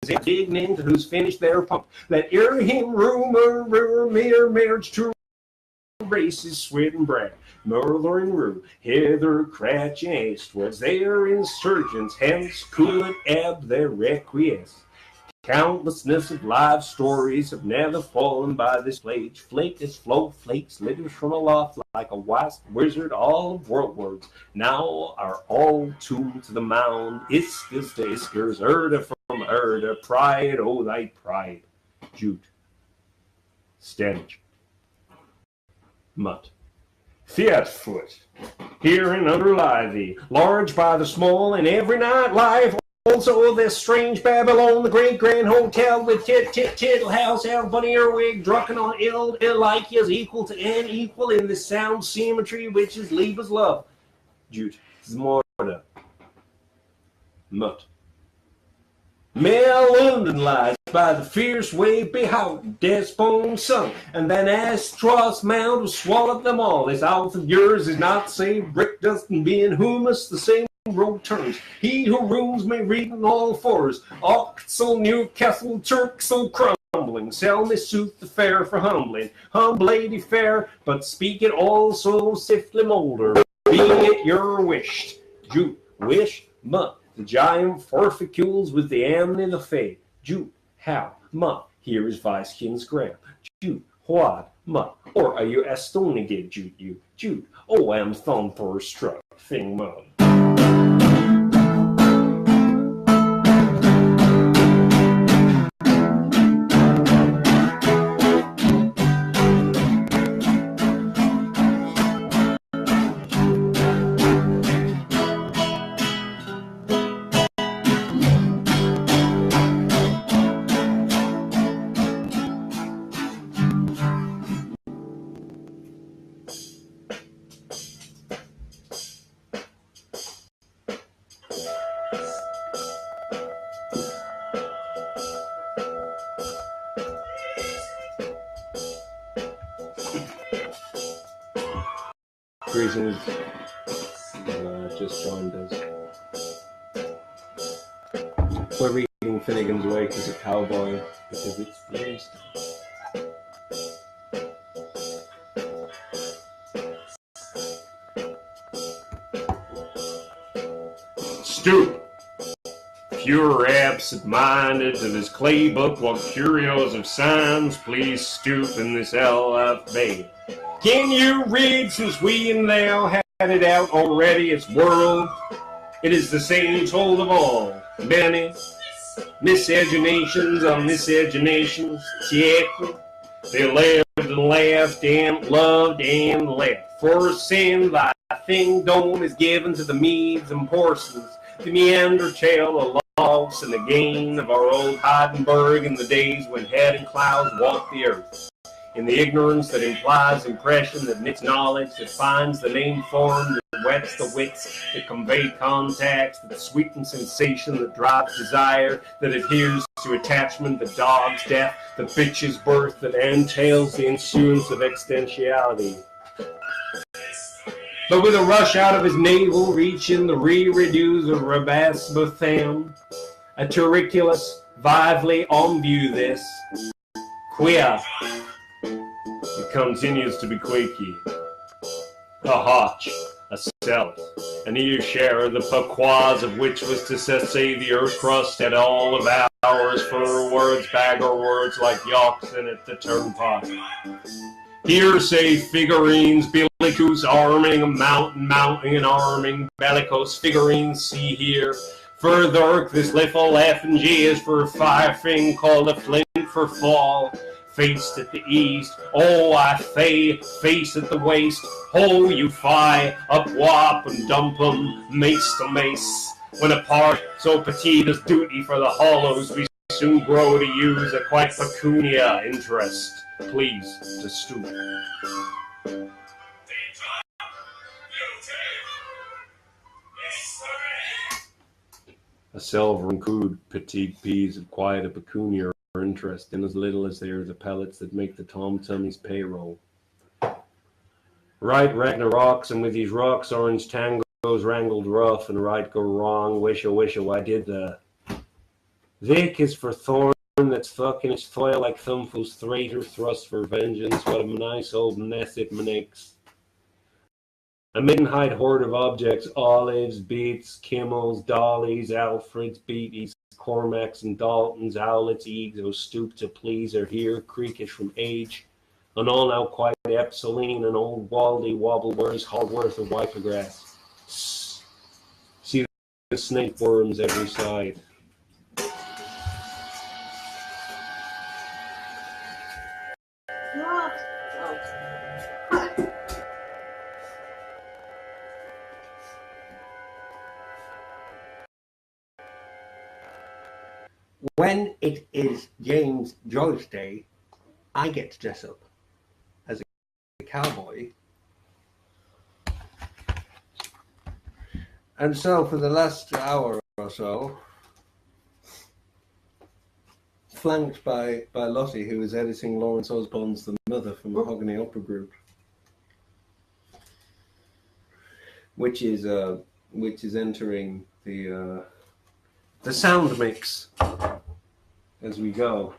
C: his indignant who's finished their pump. Let hear him rumor, mere marriage to races, sweat and brag. Murder rue, hither cratch east, was their insurgents, hence coolant ebb their requiesce. Countlessness of live stories have never fallen by this flake. Flake as flow flakes, litters from aloft like a wise wizard, all of world words. Now are all tuned to the mound. Iskers to iskers, erda from erda, pride, oh thy pride. Jute. Stench. Mutt. Fiat foot. Here and under lie thee, large by the small, and every night live. Also, this strange Babylon, the great grand hotel with tittle house, out bunny earwig, drunken on ill like is equal to and equal in the sound symmetry, which is Liebe's love. Jute, Zmorda, Mutt. Male London lies by the fierce wave behout Despone sun, and then Astros mound will swallow them all. This oath of yours is not save brick dust and being humus, the same road turns. He who rules may read in all fours. Oxel, Newcastle, Turk, so crumbling. Sell me sooth the fair for humbling. Humble lady fair, but speak it also stiffly molder. Be it your wish. Jute, wish, mutt. The giant forficules with the amni the fay. Jute, how, mutt. Here is Vice-King's gram. Jute, what, mutt. Or are you astonigate, Jute, you? Jute, oh, am thumper struck, thing mud. Greetings, just joined us. We're reading Finnegan's Wake as a Cowboy because it's BLOOMSDAY. Stoop! Pure absent-minded to this clay book while curios of signs, please stoop in this LF bay. Can you read, since we and thou had it out already, its world? It is the same told of all. Many miscegenations on miscegenations, siècle. They lived and laughed and loved and left. For sin, thy thing dome is given to the Medes and Porsons, the Neanderthal, the logs, and the gain of our old Heidenberg in the days when head and clouds walked the earth. In the ignorance that implies impression, that knits knowledge, that finds the name form, that wets the wits, that convey contacts, that sweetens sensation, that drives desire, that adheres to attachment, that dogs death, that bitches birth, that entails the ensuance of existentiality. But with a rush out of his navel, reaching the re-reduce of Rabasbotham, a turriculus vively on view this, quia. It continues to be quaky. A hotch, a self, an ear share, the purquoise of which was to say the earth crust at all of hours for words, bagger words like oxen at the turnpike. Here say figurines, bellicose arming, a mounting and arming, bellicose figurines, see here. Further, this little F&G is for fire thing called a flint for fall. Faced at the east, oh I fay, face at the waist, ho you fie, up wop and dump 'em, mace to mace. When apart, so petite as duty for the hollows, we soon grow to use a quite pecunia interest. Please to stoop. A silver and crude petite peas of quite a pecunia interest in as little as they are the pellets that make the Tom-Tummy's payroll. Right Ragnaroks, and with these rocks orange tangos wrangled rough, and right go wrong, wish-a-wish-a, I did the Vic is for thorn that's fucking its foil like Thumbfull's traitor thrust for vengeance. What a nice old nested manix. A midnight horde of objects, olives, beets, Kimmels, dollies, Alfreds, beaties, Cormacs and Daltons, owlets, egos, stoop to please are here, creakish from age. An all now quite Epseline, an old Waldy Wobblewers, Hogworth of Wipegrass. See the snake worms every side.
B: What? Oh.
A: When it is James Joyce Day, I get to dress up as a cowboy. And so for the last hour or so, flanked by Lottie, who is editing Lawrence Osborne's The Mother from Mahogany Opera Group, which is entering the sound mix as we go.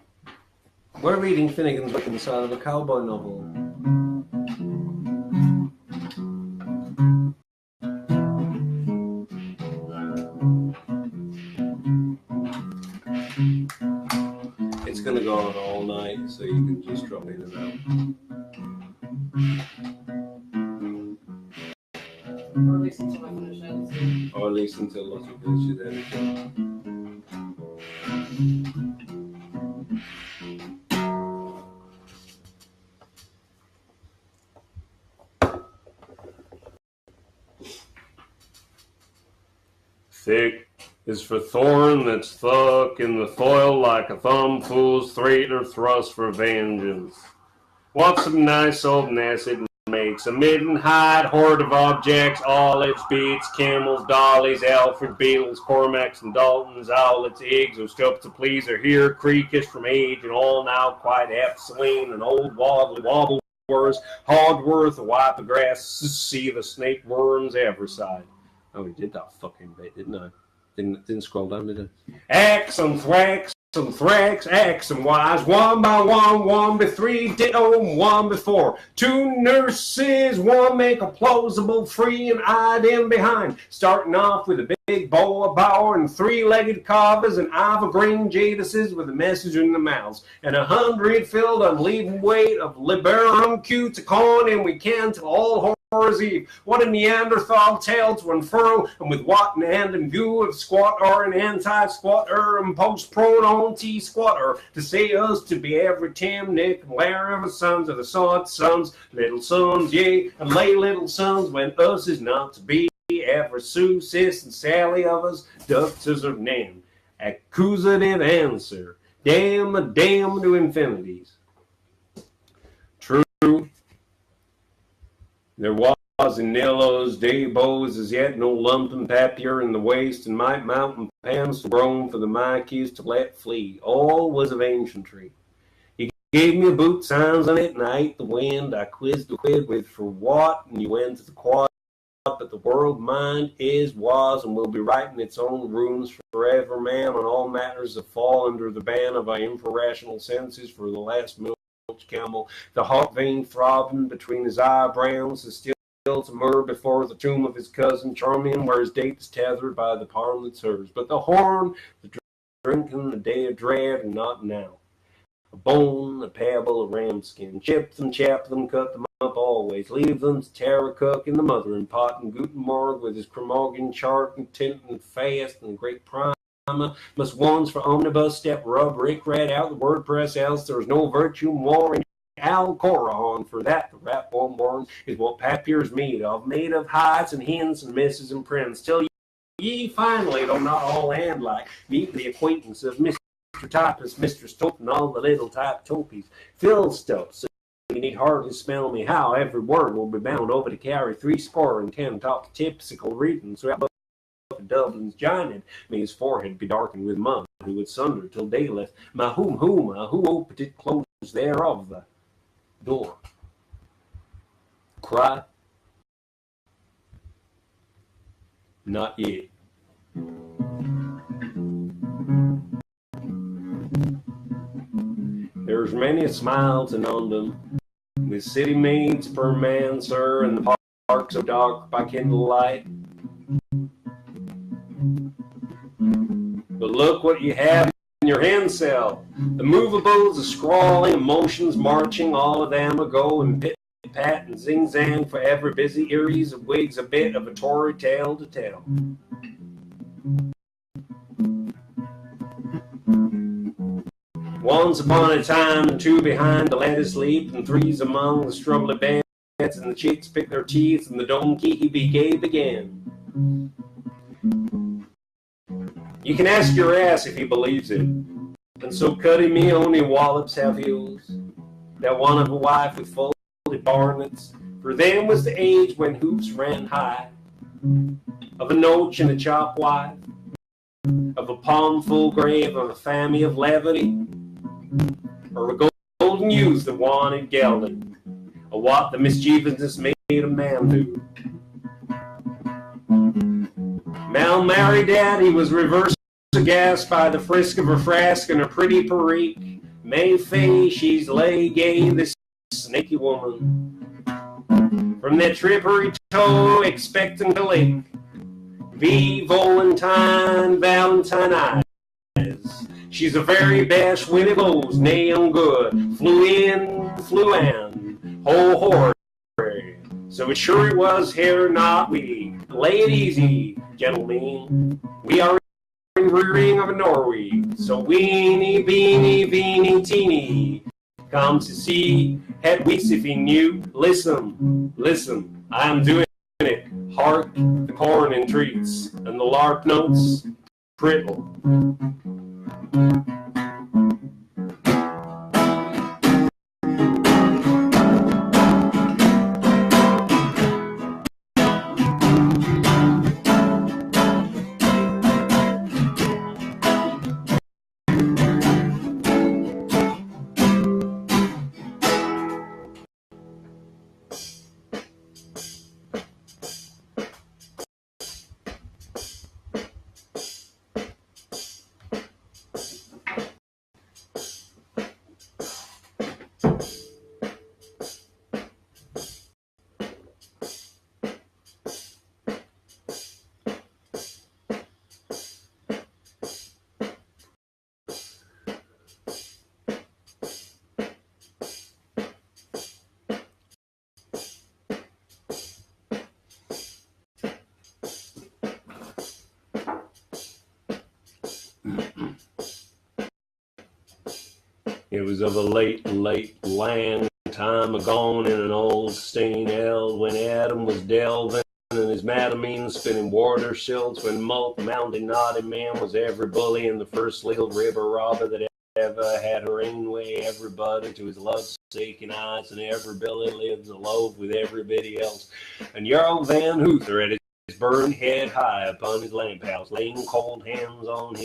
A: We're reading Finnegan's Wake inside of a cowboy novel. It's going to go on all night, so you can just drop in and out.
B: Or at least until I finish editing.
A: Or at least until Lottie finishes editing.
C: Thick is for thorn that's thuck in the foil like a Thumbfull's traitor thrust for vengeance. What's a nice old nest it makes? A midnight horde of objects, olives, beets, Kimmels, dollies, Alfred, beetles, Cormacs and Daltons, owlets, eggs, who stoop to please are here, creakish from age and all now quite Epseline, an old Wobblewers, Hogworth, a Wipegrass, see the snake worms every side. Oh, we did that fucking bit, didn't I? Didn't scroll down, did I? Axe and thwacks and thrax, axe and wise, one by one by three, ditto, one before. Two nurses, one make a plausible free and eyed in behind. Starting off with a big boa bower and three-legged cobras and evergreen jadises with a message in the mouths. And 100 filled on leaving weight of liberum cuticon, and we can till all horrors eve. What a Neanderthal tale to unfurl, and with what in hand in view of squatter and anti-squatter and post-pronoun T-squatter, to say us to be every Tim, Nick, and Larry of the sons of the sons, little sons, yea, and lay little sons, when us is not to be, ever Sue, Sis, and Sally of us, doctors of name. Accusative answer, damn to infinities. True. There was in Nello's day bows as yet no lump and papier in the waist, and might mountain pans grown for the Mikeys to let flee. All was of ancientry. He gave me a boot signs on it, and I ate the wind. I quizzed the quid with for what, and you went to the quad. But the world mind is, was, and will be writing its own runes forever, man, on all matters that fall under the ban of our infrarational senses for the last milk camel, the hot vein throbbing between his eyebrows, is still to murder before the tomb of his cousin Charmian, where his date is tethered by the palm that's hers. But the horn, the drinking, the day of dread, and not now. A bone, a pebble, a ram skin, chip them, chap them, cut them up always, leave them to Tara Cook in the mothering pot, and Gutenberg with his Cremorgan chart and tint and fast and great prime. Must ones for omnibus step rub Rick rat out the WordPress, else there's no virtue more in Al Corahan. For that the rap born is what papier's made of hides and hens and misses and prints, till ye finally, though not all hand like, meet the acquaintance of Mr. Typist, Mr. Stope, and all the little type topies. Phil stuff, so you need hardly smell me how every word will be bound over to carry 70 top typical readings throughout Dublin's giant. May his forehead be darkened with mud, who would sunder till day left. My who opened it close thereof the door. Cry. Not yet. There's many a smile to none them, with city maids per man, sir, and the park so dark by candlelight. But look what you have in your hand cell. The movables, the scrawling emotions marching, all of them ago in pit-pat and zing-zang for every busy Aries of wigs, a bit of a Tory tale to tell. Once upon a time, and two behind the lad asleep, and three's among the struggling beds, and the chicks pick their teeth, and the donkey he begave again. You can ask your ass if he believes it. And so cutting me only wallops have heels. That one of a wife with folded barnets, for them was the age when hoops ran high. Of a noach and a chop wife, of a palm-full grave, of a family of levity, or a golden youth that wanted gelding, or what the mischievousness made a man do. Mal married dad, he was reversed aghast by the frisk of her frask and her pretty perique. May Fay, she's lay gay, this snaky woman. From that trippery toe, expecting to lick. Be Valentine eyes. She's a very bash when it blows, nay good. Flew in, flew in, ho horry. So it sure was here, not we. Lay it easy, gentlemen. We are in rearing of a Norway. So weeny, beany, veeny, teeny. Come to see, head weeks if he knew. Listen, listen, I am doing it. Hark, the corn entreats, and the lark notes, prittle. It was of a late lang time agone in an old stain eld when Adam was delving and his madamine spinning water silts when mountain naughty man was every bully in the first little river robber that ever had her own way, everybody to his love-saking eyes, and every Billy lives alone with everybody else. And Jarl Van Hoother at his burned head high upon his lamp house, laying cold hands on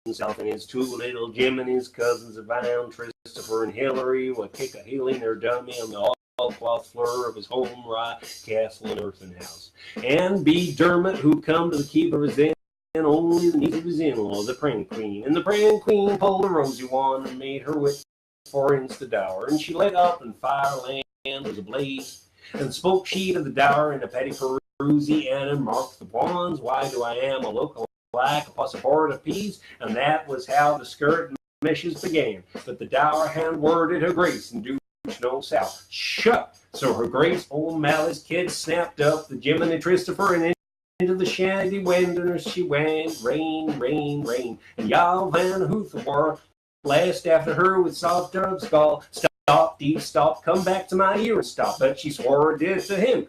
C: himself and his two little Jim and his cousins of Iron, Christopher and Hillary, would kick a healing their dummy on the all-cloth floor of his home right castle and earthen house. And B. Dermot, who come to the keep of his inn, only the niece of his in-law, the Pran Queen. And the Pran Queen pulled a rosy wand and made her wit 4 inch the dower. And she lit up and fireland was ablaze. And spoke she to the dower in a petty perusy and marked the wands. Why do I am a local like a passport of peace? And that was how the skirt and meshes began. But the dower hand worded her grace and do no south. Shut! So her grace, old Mally's kid, snapped up the Jiminy Christopher and into the shanty wilderness she went, rain, rain, rain. And Jarl Van Hoother lashed after her with soft dove skull. Stop, deep, stop, come back to my ear and stop. But she swore it did to him,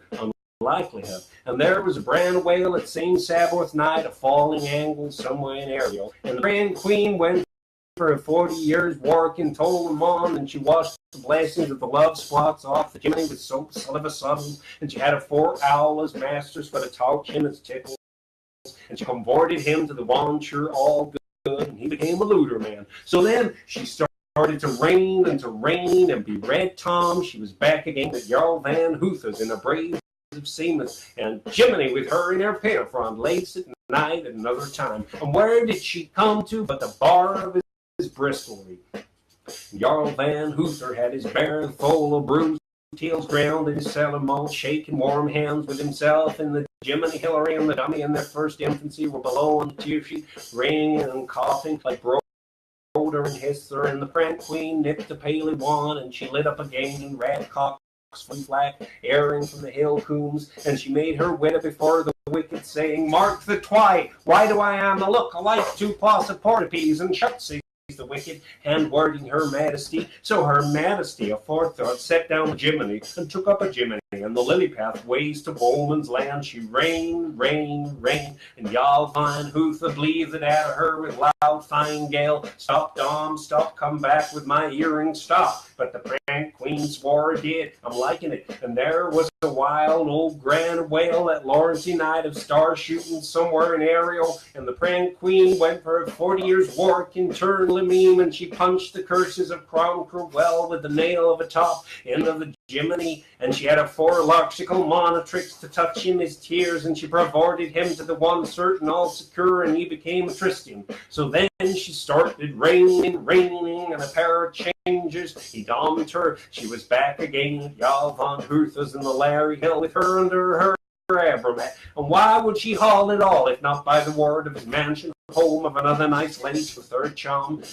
C: unlikelihood. And there was a brand whale at same Sabbath night, a falling angle somewhere in Ariel. And the Grand Queen went for 40 years work and told them on, and she washed the blessings of the love spots off the chimney with soap, saliva suttles, and she had a 4 owl as masters for to talk him as tickles, and she converted him to the one sure all good, and he became a looter man. So then she started to rain and be Red Tom. She was back again at Jarl Van Hoother's in a brave of seamen, and Jiminy with her in her pinafore lace at night at another time. And where did she come to but the bar of his bristlery? Jarl Van Hooter had his barrel full of bruised tails ground in his cellar malt, shaking warm hands with himself and the Jiminy Hillary and the dummy in their first infancy were below on the tear sheet, ringing and coughing like Broder and Hisser, and the prank queen nipped the paley one, and she lit up again and rat cocks from flack, airing from the hill coombs, and she made her widow before the wicked, saying, Mark the twy, why do I am a look alike to poss of portapies and shuts the wicked, hand wording her majesty. So her majesty aforethought set down the Jiminy and took up a Jiminy, and the lily path ways to Bowman's land. She rained, and Jarl Van Hooter bleathed at her with loud fine gale. Stop, Dom, stop, come back with my earring, stop. But the prank queen swore it did. I'm liking it. And there was a wild old grand whale at Lawrencey night of star shooting somewhere in Ariel, and the prank queen went for a 40 years' work in turn Lemime, and she punched the curses of Crown Crowell with the nail of a top end of the Jiminy, and she had a forloxical monatrix to touch him his tears, and she perverted him to the one certain all secure, and he became a Tristan. So then she started raining, and a pair of changes. He domed her. She was back again at Jarl Van Hooter's in the Larry Hill with her under her Abramat. And why would she haul it all, if not by the word of his mansion home of another nice lace with her charm?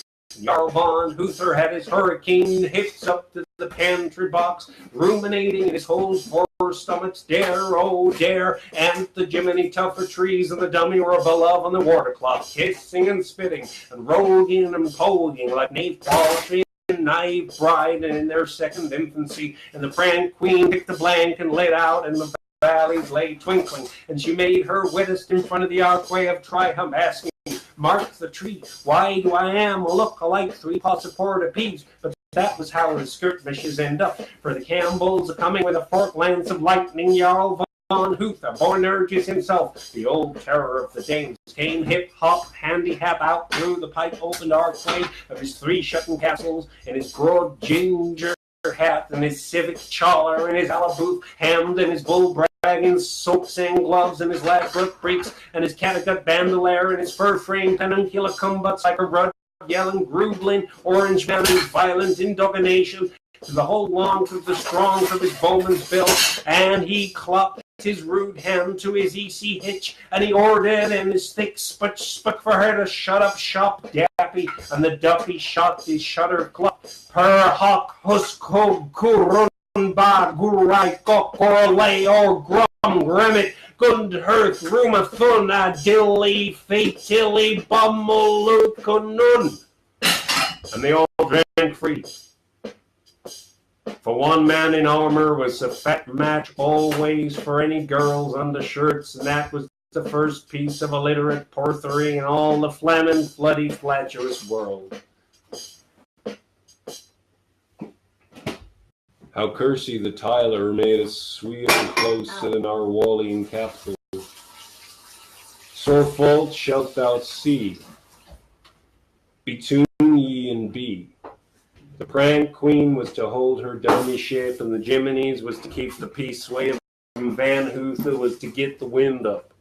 C: Jarl Van Hooter had his hurricane hips up to the pantry box, ruminating in his whole four stomachs, dare, oh dare, and the Jiminy tougher trees and the dummy were below on the water clock, hissing and spitting, and roguing and poguing like knave paltry and naive bride in their second infancy, and the prank queen picked the blank and lit out, and the valleys lay twinkling, and she made her wettest in front of the archway of triumph, asking, Mark the tree, why do I am a look alike 3 pots of port apiece? But that was how the skirmishes end up, for the Campbells are coming with a forked lance of lightning. Jarl Van Hooter, born Urges himself, the old terror of the Danes, came hip-hop, handy-hap out through the pipe-opened archway of his 3 shutting castles, and his broad ginger hat, and his civic chawler, and his alabooth hand, and his bull bragging soap-sand gloves, and his Ladbroke breeks, and his catgut bandolier, and his fur-framed penuncula cumbuts like a rud yelling, groovling, orange man, and violent indignation to the whole length of the strong of his bowman's bill, and he clapped his rude hand to his easy hitch, and he ordered in his thick sput for her to shut up shop, Dappy, and the Duffy shot his shutter clock. Per hoc husko kurun ba gurai kokor lay or grum grimmit gund hearth rumathun adilly fatilly bummalukunun. And they all drank free. For one man in armor was a fat match always for any girls' undershirts, and that was the first piece of illiterate porthery in all the flammin', floody, flatuous world.
A: How Kersey the Tyler made us sweet and close in our Wallian capital. Sore fault shalt thou see, betune ye and be. The prank queen was to hold her dummy ship, and the Jiminy's was to keep the peace sway, and Van Hooter was to get the wind up.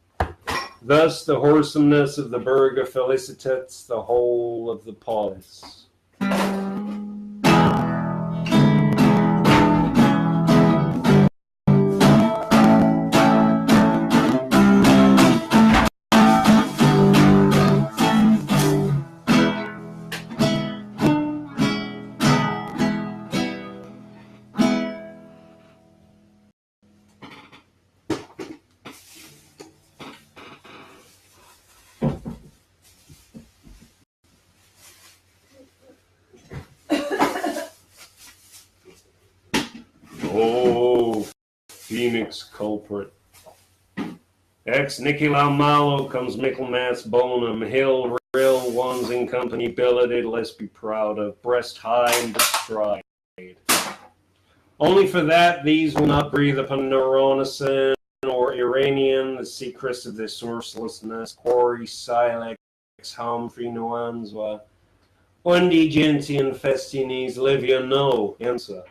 A: Thus the whoresomeness of the Burga felicitates the whole of the polis.
C: Oh, Phoenix culprit. Ex Nicola Malo comes Michaelmas Bonum, Hill Rill, ones in company billeted, let's be proud of, breast high and bestride. Only for that these will not breathe upon Neuronison or Iranian, the secrets of their sourcelessness, quarry, silex, Humphrey, Nuanzwa, Wendy, Gentian, Festinis, Livia, no, answer.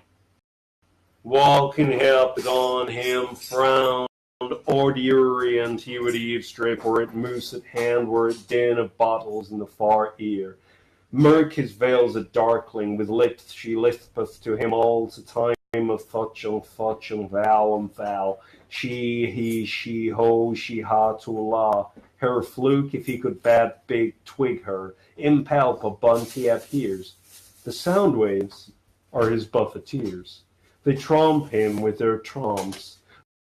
C: Wall can help it on him, frowned, ordurient, he would eavesdrip, or at moose at hand, were at din of bottles in the far ear. Murk his veils a darkling, with lips she lispeth to him all the time of fudge and val. She, he, she, ho, she, ha, to la. Her fluke, if he could bad big twig her, impalpable he appears. The sound waves are his buffeteers. They tromp him with their tromps.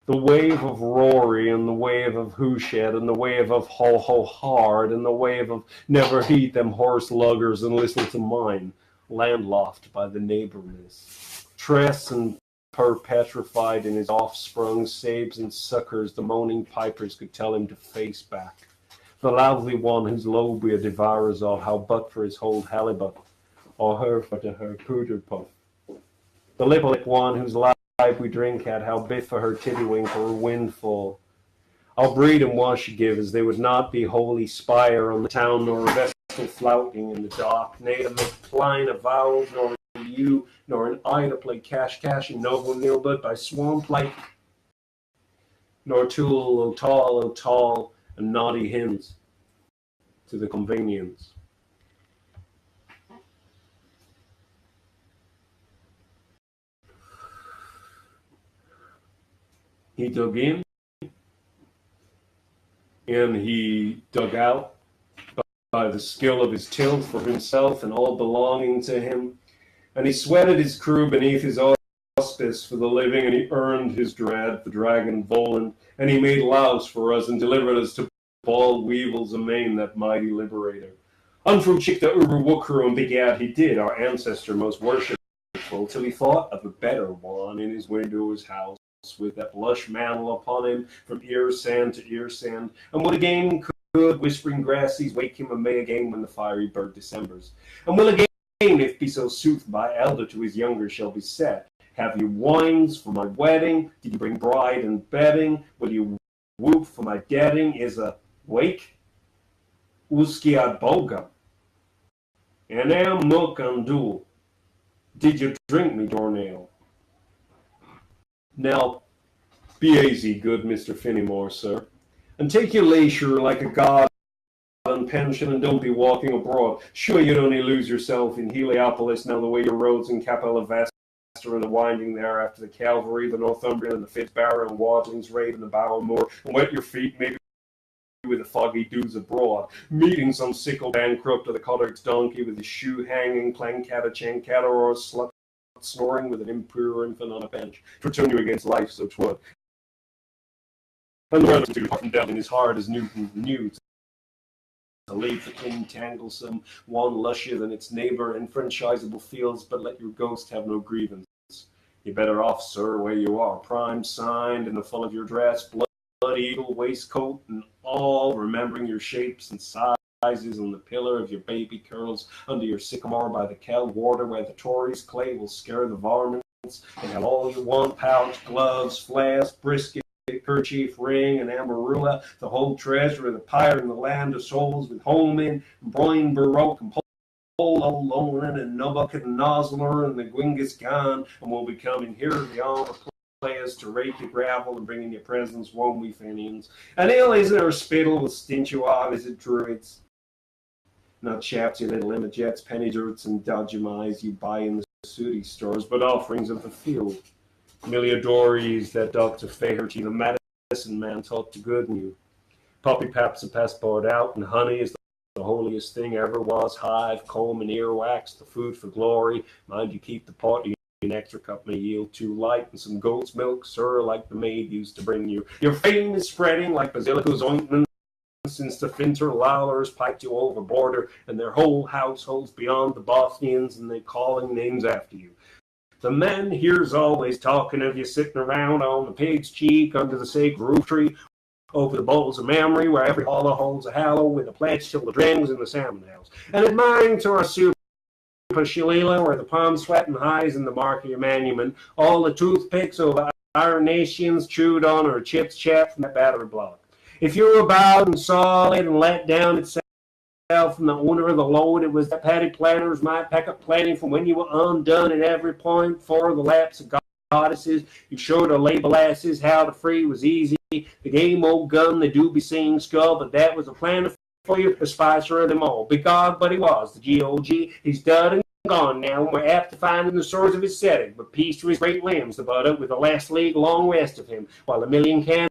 C: The wave of Rory, and the wave of Hooshad, and the wave of Ho Ho Hard, and the wave of Never Heed Them Horse Luggers and Listen to Mine, landloft by the neighborness. Tress and petrified in his offsprung, sabes and suckers, the moaning pipers could tell him to face back. The lovely one whose lobia devours all, how but for his hold halibut, or her for to her pooter puff. The lip one whose life we drink at, how bit for her tiddywink or windfall. I'll breed 'em while she give, as they would not be holy spire on the town, nor a vessel flouting in the dock, nay to make pline of vowels, nor you, nor an eye to play cash and noble nil but by swamp like, nor tool o tall, and naughty hymns to the convenience. He dug in, and he dug out by the skill of his till for himself and all belonging to him. And he sweated his crew beneath his auspice for the living, and he earned his dread, the dragon Voland, and he made louse for us and delivered us to bald weevils amain, that mighty liberator. Unfru Chicta Uruwukru and begat he did, our ancestor most worshipful, till he thought of a better one in his widow's house, with that lush mantle upon him from ear sand to ear sand, and would again could whispering grasses wake him a May again when the fiery bird Decembers, and will again, if be so sooth by elder to his younger shall be set. Have you wines for my wedding? Did you bring bride and bedding? Will you whoop for my getting? Is a wake? Uskiad boga. And am mook andul. Did you drink me, Dornale? Now, be easy, good Mr. Finnimore, sir, and take your leisure like a god on pension, and don't be walking abroad. Sure, you'd only lose yourself in Heliopolis now the way your roads in Capella and the winding there after the Calvary, the Northumbrian, and the Fitzbarrow and Wadling's raid and the Bowermore, and wet your feet maybe with the foggy dews abroad, meeting some sickle bankrupt of the Cotter's donkey with his shoe hanging, clangcata, chancata, or a slut snoring with an impure infant on a bench, to turn you against life, so 'twould. And the relative to up down in his heart as Newton knew, to leave the king tanglesome, one lushier than its neighbour, enfranchisable fields, but let your ghost have no grievance. You're better off, sir, where you are, prime signed in the full of your dress, blood eagle waistcoat and all, remembering your shapes and sizes on the pillar of your baby curls under your sycamore by the Kel water where the Tories' clay will scare the varmints, and have all you want, pouch, gloves, flask, brisket, kerchief, ring, and amarula, the whole treasure of the pyre in the land of souls, with Holman, and Brian Baroque, and Polo Lonan, and Nebuchadnezzar, and the Gwingus Khan, and we'll be coming here beyond the players to rake your gravel and bringing your presents, won't we, Fenians? And ill isn't our spittle with stinchuag, is it, druids? Not chaps, you little imagets, penny dirts, and dodgemies you buy in the sooty stores, but offerings of the field. Miliadores that Dr. Faherty, the medicine man, taught to gooden you. Poppy pap's a passport out, and honey is the holiest thing ever was. Hive, comb, and earwax, the food for glory. Mind you keep the pot, an extra cup may yield too light, and some goat's milk, sir, like the maid used to bring you. Your fame is spreading like Basilico's ointment, since the Finter Lowlers piped you over border, and their whole households beyond the Bothians, and they calling names after you. The men here's always talking of you sitting around on the pig's cheek under the sacred roof tree, over the bowls of memory, where every hollow holds a hallow with a pledge till the drain was in the salmon house, and admiring to our super shillelagh, where the palm sweating highs in the mark of your monument, all the toothpicks of our nations chewed on or chips chapped from that battery block. If you were bowed and solid and let down itself from the owner of the load, it was that Paddy Planters might pack up plenty from when you were undone at every point for the lapse of goddesses. You showed her label asses how to free was easy. The game old gun they do be seeing skull, but that was a plan of for you, the spicer of them all. Big God, but he was the G.O.G. He's dead and gone now, and we're apt to find in the swords of his setting. But peace to his great limbs, the butter, with the last league long west of him, while a million candle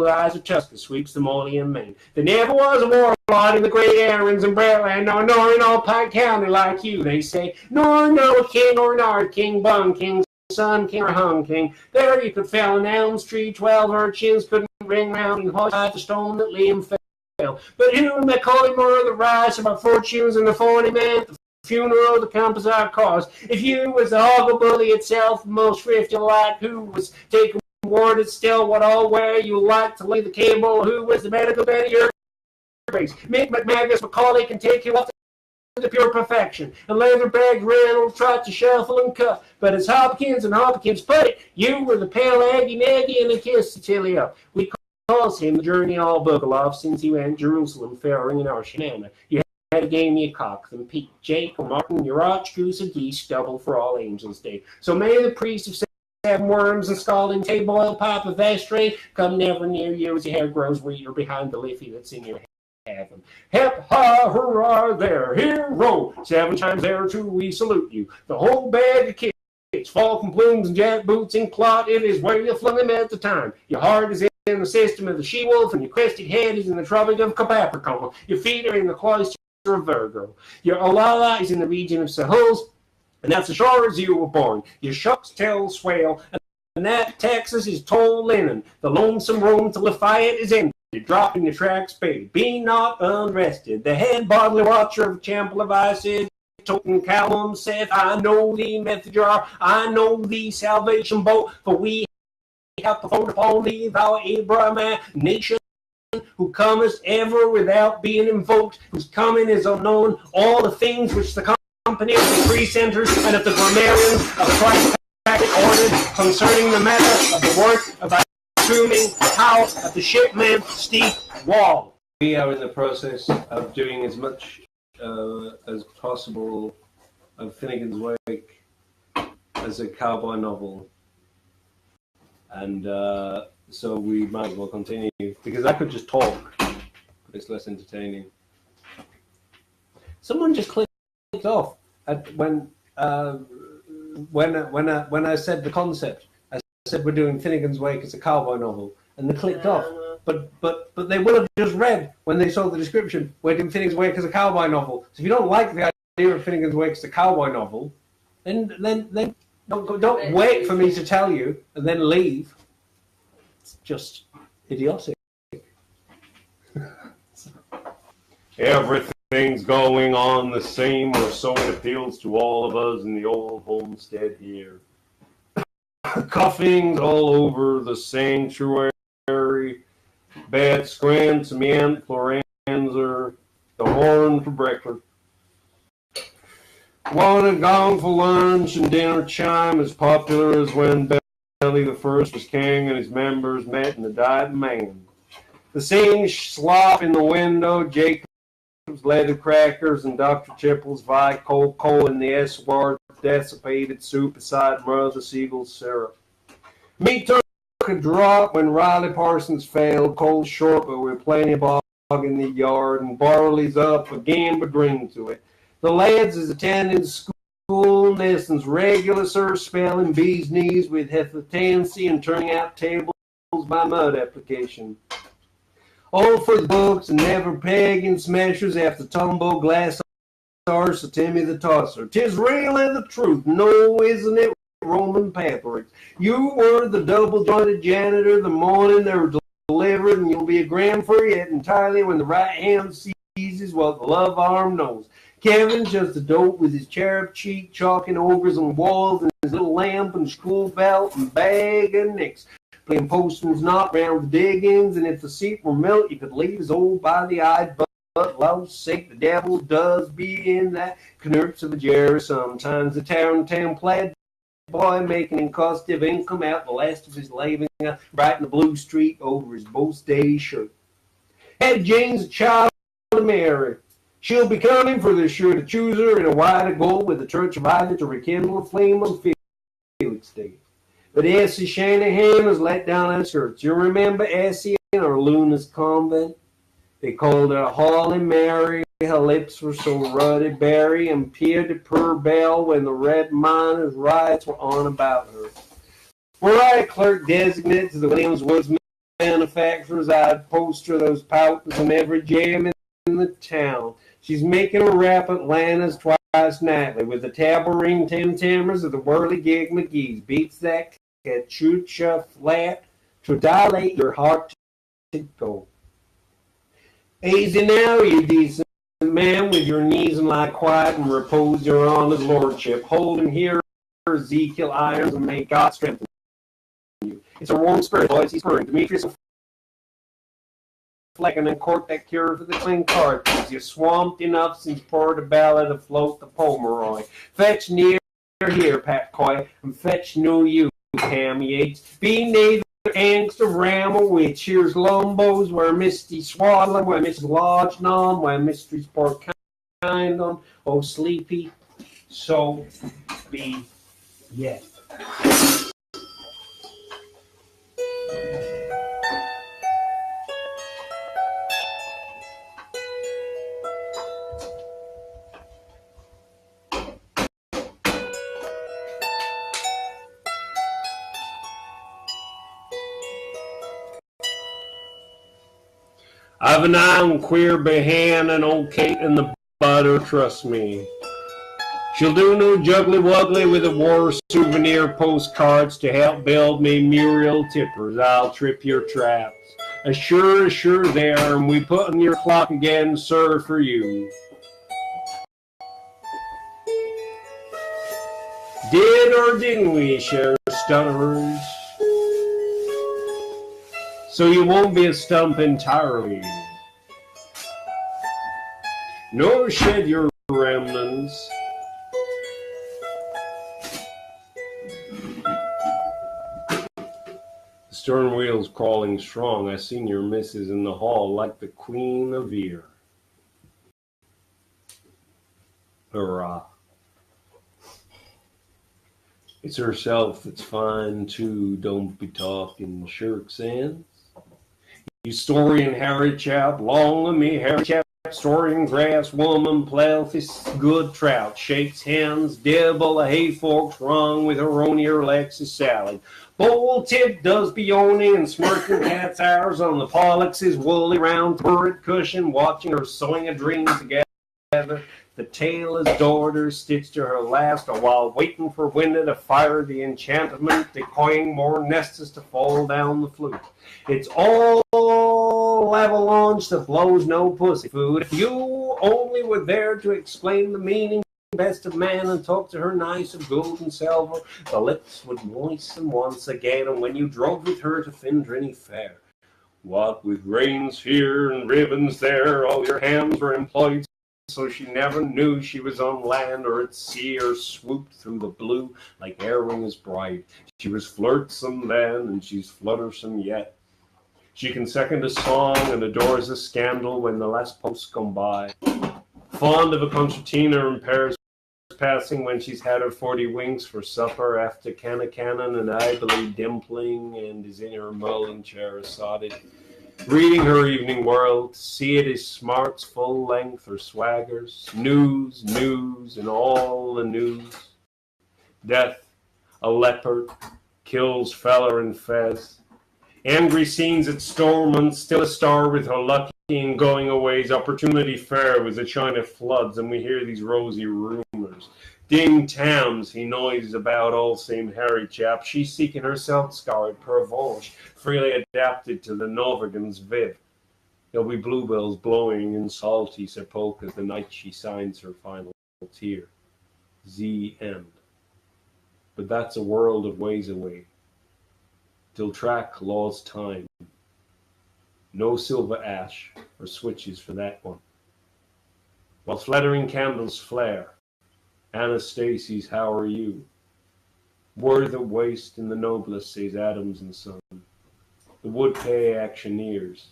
C: eyes of Tusker sweeps the Molian main. There never was a warlord in the great Aarons and Bratland, nor in all Pike County like you, they say. Nor no king or nard, King Bun, King Son, King or Hung King. There you could fell an elm tree, 12 urchins couldn't ring round and hoist the stone that Liam fell. But who may call him o'er the rise of our fortunes and the 40 man, the funeral, the compass our cause? If you was the hoggle bully itself, most thrifty like, who was taking warded still, what all where you like to lay the cable, who was the medical man of your race? Mick McMagus Macaulay can take you up to pure perfection, and Leatherbag Reynolds tried to shuffle and cut, but as Hopkins and Hopkins put it, you were the pale Aggie Maggie and a kiss to Tilly up. We calls him the journey all bugle off since he went Jerusalem faring in our shenana. You had to game me a cock, and Pete, Jake, or Martin, your arch goose and geese, double for all angels' day. So may the priest of seven worms and scalding table oil pipe of astray come never near you as your hair grows weeder behind the liffey that's in your heaven. Hep ha hurrah there, hero! 7 times there too we salute you. The whole bag of kids, falcon plumes and jack boots and clot, it is where you flung them at the time. Your heart is in the system of the she-wolf, and your crested head is in the tropic of Capricorn. Your feet are in the cloister of Virgo. Your olala is in the region of Sahos, and that's as sure as you were born. Your shucks tell swell, and that Texas is tall linen. The lonesome room to Lafayette is empty. Dropping the tracks, babe. Be not unrested. The head bodily watcher of the temple of Isis, Token Callum saith, I know thee, Methodjar, I know thee, salvation boat, for we have performed upon thee, thou Abraham nation, who comest ever without being invoked, whose coming is unknown, all the things which the company of the precenters and of the grammarians of Christ packet ordered concerning the matter of the work of assuming how of the shipman steep wall.
A: We are in the process of doing as much as possible of Finnegan's Wake as a cowboy novel, and so we might as well continue, because I could just talk, but it's less entertaining. Someone just clicked off when I said the concept. I said we're doing Finnegan's Wake as a cowboy novel, and they clicked off. But they will have just read when they saw the description, we're doing Finnegan's Wake as a cowboy novel. So if you don't like the idea of Finnegan's Wake as a cowboy novel, then don't wait for me to tell you and then leave. It's just idiotic.
C: Everything's going on the same, or so it appeals to all of us in the old homestead here. Cuffings all over the sanctuary, bad scran, cement, floranzer, the horn for breakfast. One had gone for lunch, and dinner chime as popular as when Belly the First was king and his members met in the Diet Man. The same slop in the window, Jacob's leather crackers, and Dr. Chipple's Vi coal in the S-word desiccated soup beside Mother Siegel's syrup. Meat took a drop when Riley Parsons failed, cold short, but with plenty of bog in the yard, and barley's up again, but green to it. The lads is attending school, Nelson's regular sir spelling bees knees with hesitancy and turning out tables by mud application. All for the books and never pegging smashers after tumble glass arse of Timmy the Tosser. 'Tis really the truth, no, isn't it, Roman Patrick? You were the double-jointed janitor the morning they were delivered, and you'll be a grand for it entirely when the right hand seizes what the love arm knows. Kevin's just a dope with his cherub cheek chalking overs on walls and his little lamp and school belt and bag and nicks. Playing postman's knot round the diggings, and if the seat were milk, you could leave his old body-eyed but low's sake, the devil does be in that knerps of a jerry sometimes. The town plaid boy making incostive income out the last of his living, writing the blue streak over his BLOOMSDAY shirt. Had Jane's a child to marry. She'll be coming for the sure to choose her in a white of gold with the church of Ida to rekindle a flame on Felix Day. But Essie Shanahan was let down her skirts. You remember Essie in our Luna's convent? They called her Holly Mary. Her lips were so ruddy berry, and peered to poor Belle when the red miners' riots were on about her. Were I a clerk designated to the Williams Woods manufacturers, I'd poster those pouters in every jam in the town. She's making a rap at Atlanta's twice nightly with the tabourine tim-timmers of the whirligig McGee's. Beats that cachucha flat to dilate your heart to go. Easy now, you decent man, with your knees and lie quiet and repose your on his lordship. Hold him here, Ezekiel irons, and may God strengthen you. It's a warm spirit, boys. He's spurring. Demetrius Flecken and court that cure for the clean cartridge. You swamped enough since poured a ballad afloat the Pomeroy. Fetch near here, Pat Coy, and fetch no you, Ham Yates. Be neither angst of ram or witch. Here's Lumbos, where Misty swaddling, where Mrs. Lodge none, where Mystery's poor kind on. Oh, sleepy, so be yet. I've an eye on queer Behan and old Kate and the butter, trust me. She'll do no juggly-wuggly with the war souvenir postcards to help build me Muriel tippers. I'll trip your traps. As sure there, and we put on your clock again, sir, for you. Did or didn't we share stutterers? So you won't be a stump entirely. Nor shed your remnants. The stern wheel's crawling strong. I seen your missus in the hall like the Queen of Ear. Hurrah. It's herself that's fine too. Don't be talking shirks ends. You Storian Harry chap, long of me Harry chap, Storian grass woman, ploughfish good trout, shakes hands, dibble a hay forks wrong with her own ear Alexis salad. Bold tip does Beone and smirking cat's hours on the Pollock's woolly round turret cushion, watching her sewing a dream together. The tale is daughter stitched to her last, while waiting for winter to fire the enchantment, decoying more nestes to fall down the flute. It's all avalanche that blows no pussy food. If you only were there to explain the meaning best of man and talk to her nice of gold and silver, the lips would moisten once again, and when you drove with her to Findrinny Fair. What with reins here and ribbons there, all your hands were employed, so she never knew she was on land or at sea, or swooped through the blue like Erwin's bride. She was flirtsome then, and she's fluttersome yet. She can second a song and adores a scandal when the last posts come by. Fond of a concertina in Paris passing when she's had her 40 winks for supper after cannon and idly dimpling and is in her mulling chair assotted. Reading her evening world, see it as smarts full length or swaggers, news, and all the news. Death, a leopard, kills feller and fez. Angry scenes at Stormont, still a star with her lucky and going aways. Opportunity fair with the China floods, and we hear these rosy rumors. Ding Tams, he noises about all same Harry chap. She's seeking herself scoured per Volge, freely adapted to the Novigan's viv. There'll be bluebells blowing in salty sepulchres the night she signs her final tear. The end. But that's a world of ways away. Till track law's time. No silver ash or switches for that one. While fluttering candles flare, Anastasies, how are you? Word that waste in the noblest, says Adams and Son. The wood pay actioneers.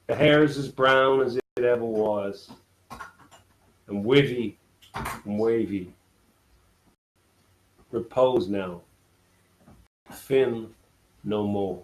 C: The hair's as brown as it ever was, and wavy and wavy. Repose now. Finn no more.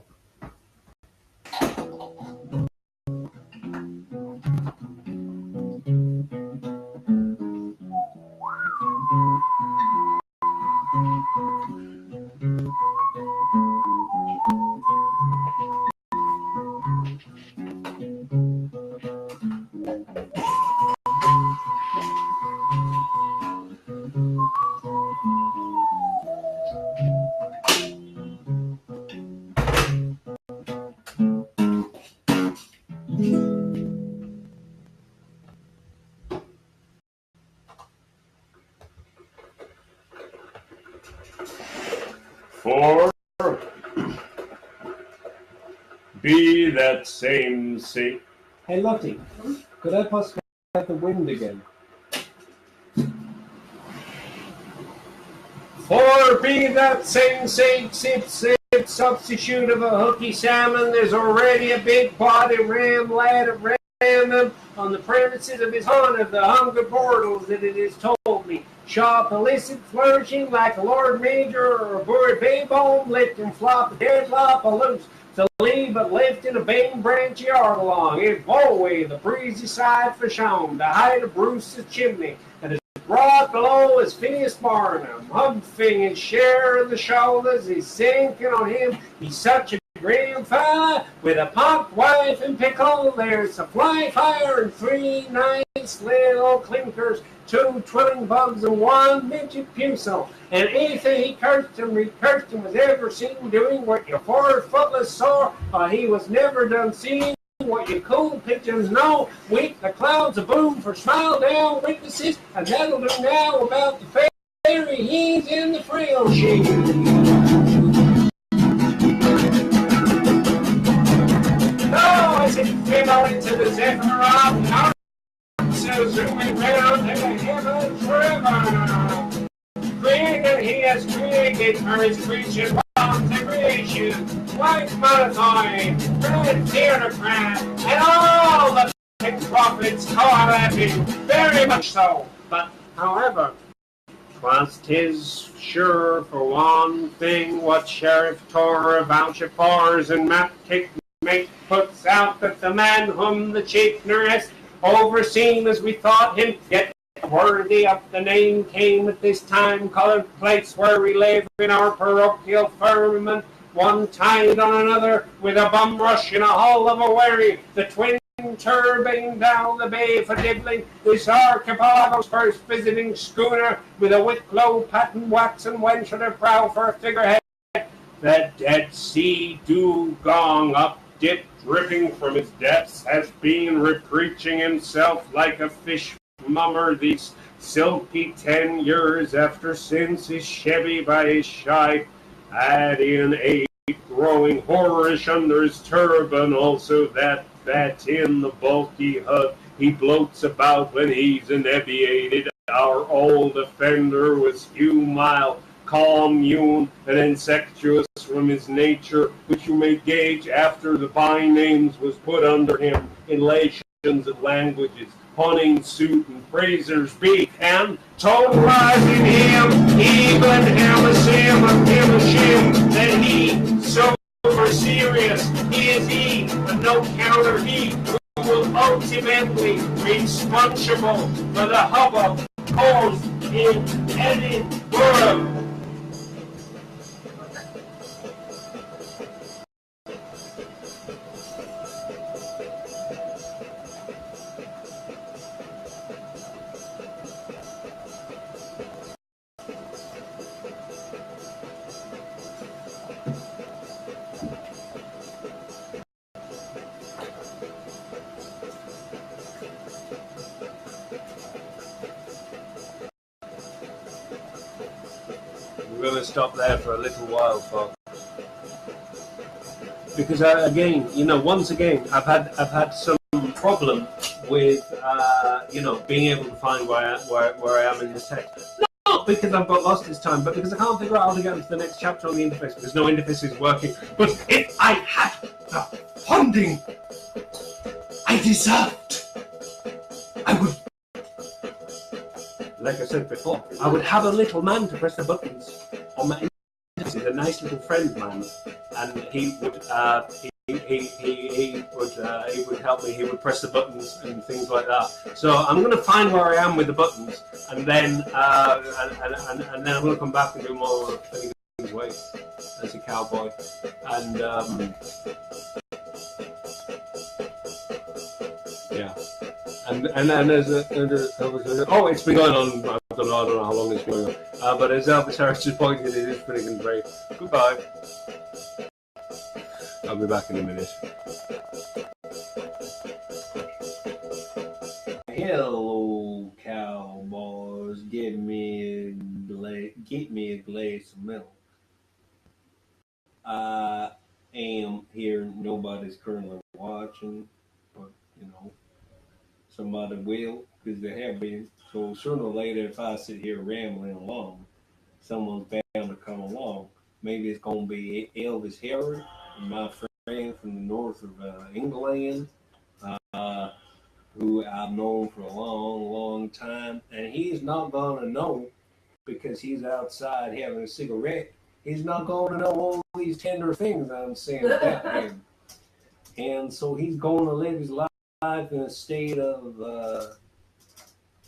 C: Or be that same say. Hey Lottie, could I possibly have the wind again? For be that same sip, substitute of a hooky salmon, there's already a big body ram lad of ramming on the premises of his hunt of the hunger portals that it is told me. Sharp illicit flourishing like a Lord Major or a bird baybone, lift and flop a dead lop a loose. To leave but left in a bang branch yard along. If away the breezy side for shown, the height of Bruce's chimney, and as broad below as Phineas Barnum, humping his share of the shoulders, he's sinking on him. He's such a grand fella, with a pot, wife, and pickle. There's a fly fire and 3 nice little clinkers, 2 twilling bugs, and 1 midget pucil. And anything he cursed him was ever seen doing what your 4-footless saw, he was never done seeing what your cool pigeons know. Weep the clouds of boom for smile down witnesses, and that'll do now about the fairy. He's in the frail shade. Fiddle into the zephyr of our so zooming round in the heavens forever. Created he has created for his creatures from the creation, white monotone, red theocrat, and all the prophets call at him, very much so. But however, 'tis sure for one thing what Sheriff Torah vouchers and Matt Mate puts out that the man whom the chief nurse overseen as we thought him, yet worthy of the name, came at this time-colored place where we live in our parochial firmament, one tied on another with a bum rush in a hull of a wherry, the twin turbine down the bay for dibbling, this archipelago's first visiting schooner, with a Wicklow patent waxen wench at her prow for a figurehead, the Dead Sea dugong up dip dripping from his depths has been repreaching himself like a fish mummer these silky 10 years after since his chevy by his shipe, adding 8 growing whorish under his turban, also that in the bulky hut he bloats about when he's inebriated. Our old offender was humile, commune, and insectuous from his nature, which you may gauge after the by names was put under him in lations of languages, punning suit and praisers be, and totalizing him, even him a shim, that he so serious is he, and no counter he, who will ultimately be responsible for the hubbub caused in Edinburgh. We're going to stop there for a little while, folks, because again, once again, I've had some problem with being able to find where I am in this text. Not because I've got lost this time, but because I can't figure out how to get into the next chapter on the interface because no interface is working. But if I had the funding I deserved, I would. Like I said before, I would have a little man to press the buttons on my interface, a nice little friend man, and he would he would help me. He would press the buttons and things like that. So I'm going to find where I am with the buttons, and then and then I'm going to come back and do more Finnegan's Wake as a cowboy, and yeah. And there's oh, it's been going on. I don't know how long it's going on. But as Elvis Harris just pointed, it is Finnegan's Wake. Goodbye. I'll be back in a minute. Hello, cowboys. Get me a glass of milk.
A: nobody's currently watching, but you know, somebody will, because there have been. So sooner or later, if I sit here rambling along, someone's bound to come along. Maybe it's going to be Elvis Herod, my friend from the north of England, who I've known for a long, long time. And he's not going to know, because he's outside having a cigarette, he's not going to know all these tender things I'm saying about him. And so he's going to live his life in a state of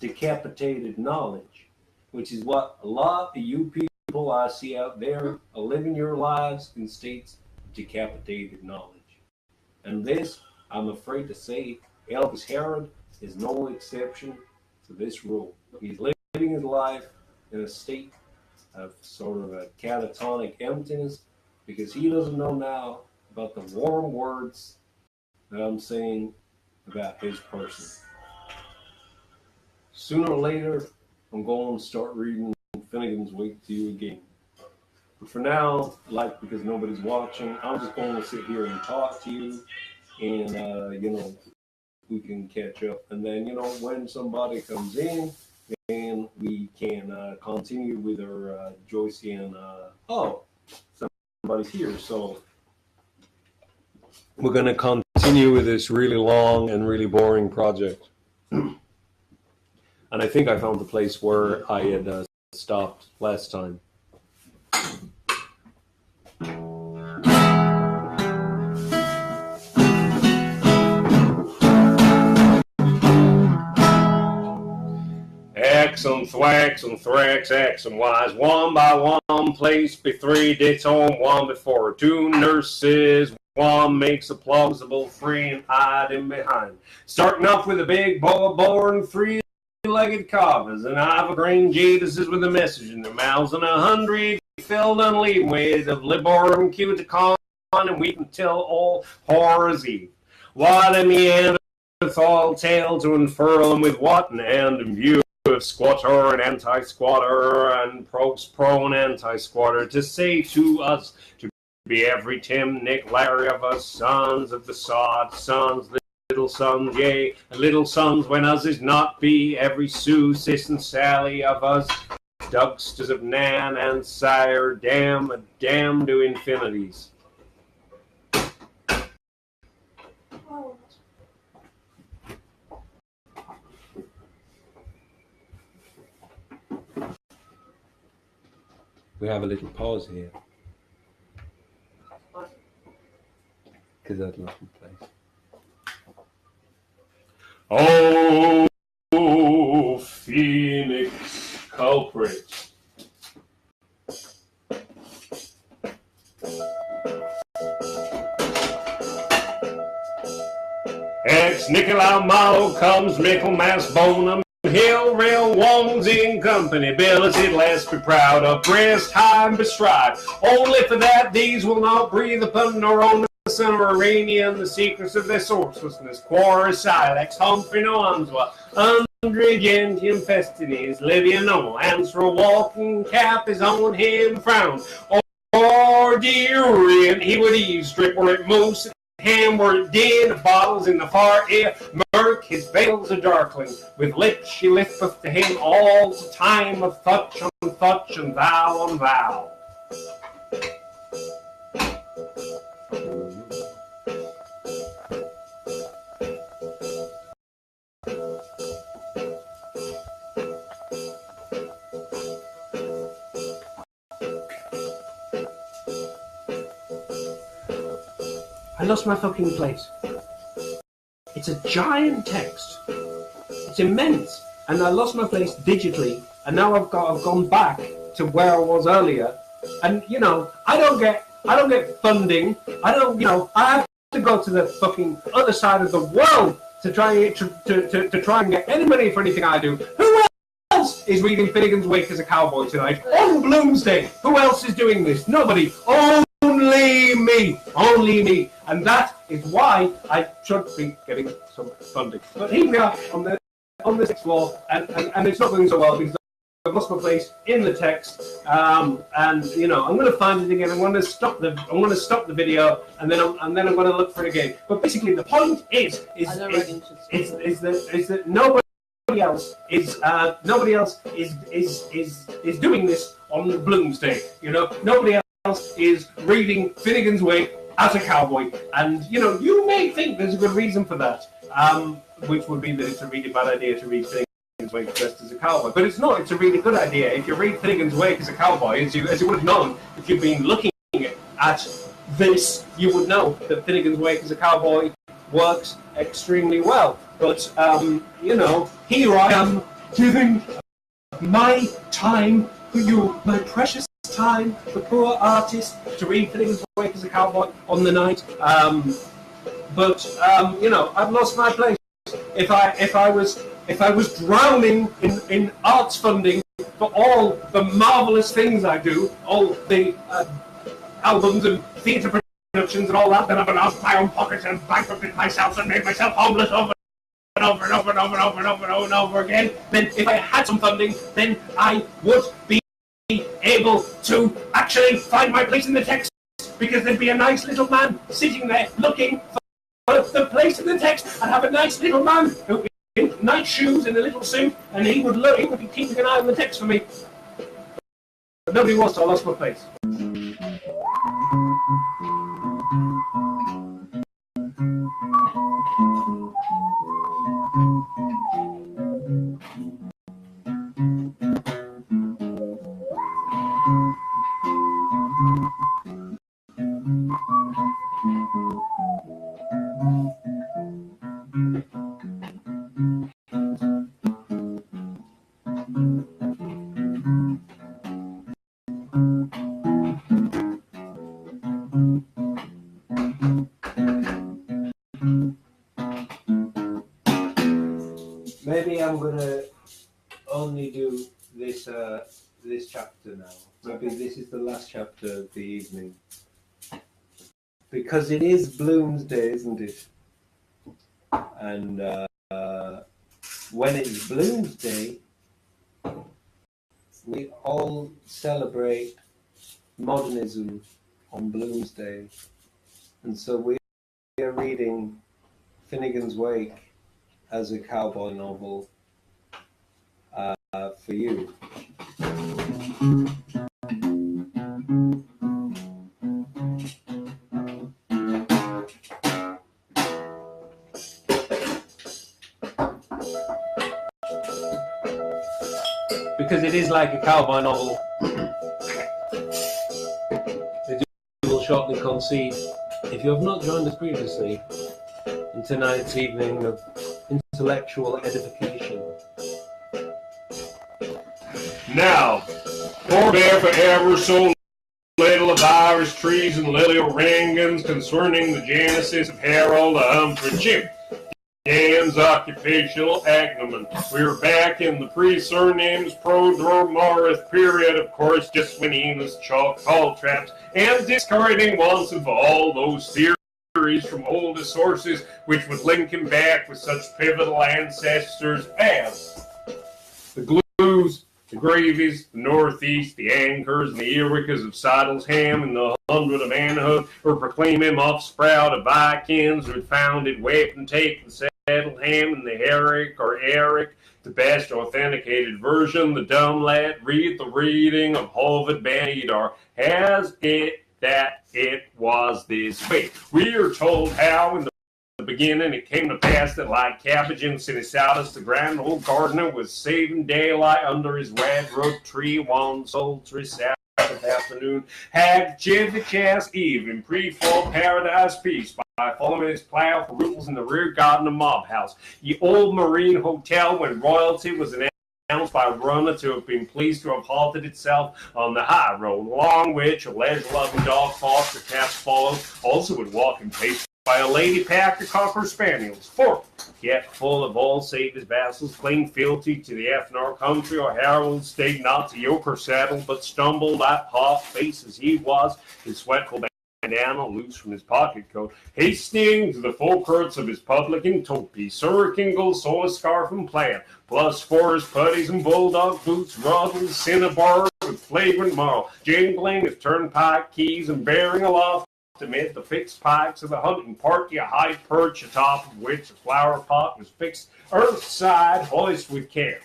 A: decapitated knowledge, which is what a lot of you people I see out there are living your lives in states of decapitated knowledge. And this, I'm afraid to say, Elvis Herod is no exception to this rule. He's living his life in a state of sort of a catatonic emptiness, because he doesn't know now about the warm words that I'm saying about his person. Sooner or later, I'm going to start reading Finnegan's Wake to you again. But for now, like, because nobody's watching, I'm just going to sit here and talk to you, and, you know, we can catch up. And then, you know, when somebody comes in, then we can continue with our Joycean, oh, somebody's here. So we're going to continue with this really long and really boring project. And I think I found the place where I had stopped last time. X and thwax and thrax, X and Y's, one by one, place be three, ditto, one before two nurses. One makes a plausible three and hiding behind. Starting off with a big boy born three-legged cobbers and I've a green Jadases with a message in their mouths, and 100 filled and leading with of Libor and Cuticon, and we can tell all horrors eve. What a Neanderthal tale to unfurl them with what an end in view of squatter and anti-squatter and pro and anti-squatter, to say to us to be every Tim, Nick, Larry of us, sons of the sod, sons, little sons, yea, little sons, when us is not be every Sue, Sis, and Sally of us, Dugsters of Nan and Sire, damn to infinities. We have a little pause here, because I'd lost my place. Oh, Phoenix culprit. Ex Nicolau Malo comes Michaelmas Bonum. Hill rail wangs in company, bills it less be proud of, breast high and bestride. Only for that these will not breathe upon nor on the son of Iranian the secrets of their sourcelessness. Quarry Silex, Humphrey no Answa, Andre Gentium Festines, Livia no answer a walking cap is on him frown. Or Durian, he would eavesdrip where it moves. Ham were dead, bottles in the far ear, murk, his veils are darkling. With lips she lifteth to him all the time of thutch on thutch and vow on vow. I lost my fucking place. It's a giant text. It's immense. And I lost my place digitally. And now I've gone back to where I was earlier. And, you know, I don't get funding. I have to go to the fucking other side of the world to try and get any money for anything I do. Who else is reading Finnegan's Wake as a cowboy tonight? On BLOOMSDAY. Who else is doing this? Nobody. Only me. And that is why I should be getting some funding. But here we are on the 6th floor, and it's not going so well because
C: I've lost my place in the text, and you know I'm going to find it again. I'm going to stop the video, and then I'm going to look for it again. But basically, the point is that nobody else is doing this on Bloomsday. You know, nobody else is reading Finnegan's Wake as a cowboy, and you know you may think there's a good reason for that, which would be that it's a really bad idea to read Finnegan's Wake dressed as a cowboy, but it's not. It's a really good idea. If you read Finnegan's Wake as a cowboy, as you would have known if you've been looking at this, you would know that Finnegan's Wake as a cowboy works extremely well. But you know, here I am giving my time for you, my precious time, the poor artist, to read Finnegan's Wake as a cowboy on the night. But you know, I've lost my place. If I was drowning in arts funding for all the marvelous things I do, all the albums and theatre productions and all that, then I've been out of my own pockets and bankrupted myself and made myself homeless over and over and over and over and over and over and over and over again. Then if I had some funding, then I would be able to actually find my place in the text, because there'd be a nice little man sitting there looking for the place in the text, and have a nice little man who in nice shoes and a little suit, and he would be keeping an eye on the text for me. But nobody was, so I lost my place. Maybe I'm gonna only do this this chapter now. Maybe this is the last chapter of the evening, because it is Bloomsday, isn't it? And when it's Bloomsday, we all celebrate modernism on Bloomsday, and so we are reading Finnegan's Wake as a cowboy novel for you. Because it is like a cowboy novel. As you will shortly concede, if you have not joined us previously in tonight's evening of intellectual edification.
D: Now, forbear for ever so little of Irish trees and lily orangans concerning the genesis of Harold Humphrey Chip, Dan's occupational agnomen. We are back in the pre-surnames Prodromorith period, of course, just when he was chalk call traps and discarding once and for all those theories from oldest sources which would link him back with such pivotal ancestors as the Glues, the Gravies, the Northeast, the Anchors, and the Ericas of Sidlesham, and the 100 of Manhood, or proclaim him offsprout of Vikings who had founded Wapentake and Saddleham, and the Herrick or Eric, the best authenticated version, the dumb lad, read the reading of Hovid Banidar, has it that it was this way. We are told how in the beginning it came to pass that like cabbage in Sinisatus, the grand old gardener was saving daylight under his wadroot tree one sultry Sabbath afternoon, had Chivicast Eve in pre-fall paradise peace by following his plow for roots in the rear garden of Mob House, the old Marine Hotel, when royalty was announced by Roma to have been pleased to have halted itself on the high road, along which a leisure-loving dog foster cats followed, also would walk in pace by a lady pack of cocker spaniels, for yet full of all save his vassals, plain fealty to the Ethnarch country, or Harold stayed not to yoke or saddle, but stumbled at hot face as he was, his sweatful bandana loose from his pocket coat, hasting to the full courts of his publican topi, surcingle, sola scarf and plaid, plus forest putties and bulldog boots, ruddled cinnabar with flagrant marl, jingling his turnpike keys and bearing aloft amid the fixed pikes of the hunting party a high perch atop of which a flower pot was fixed earth-side hoist with care.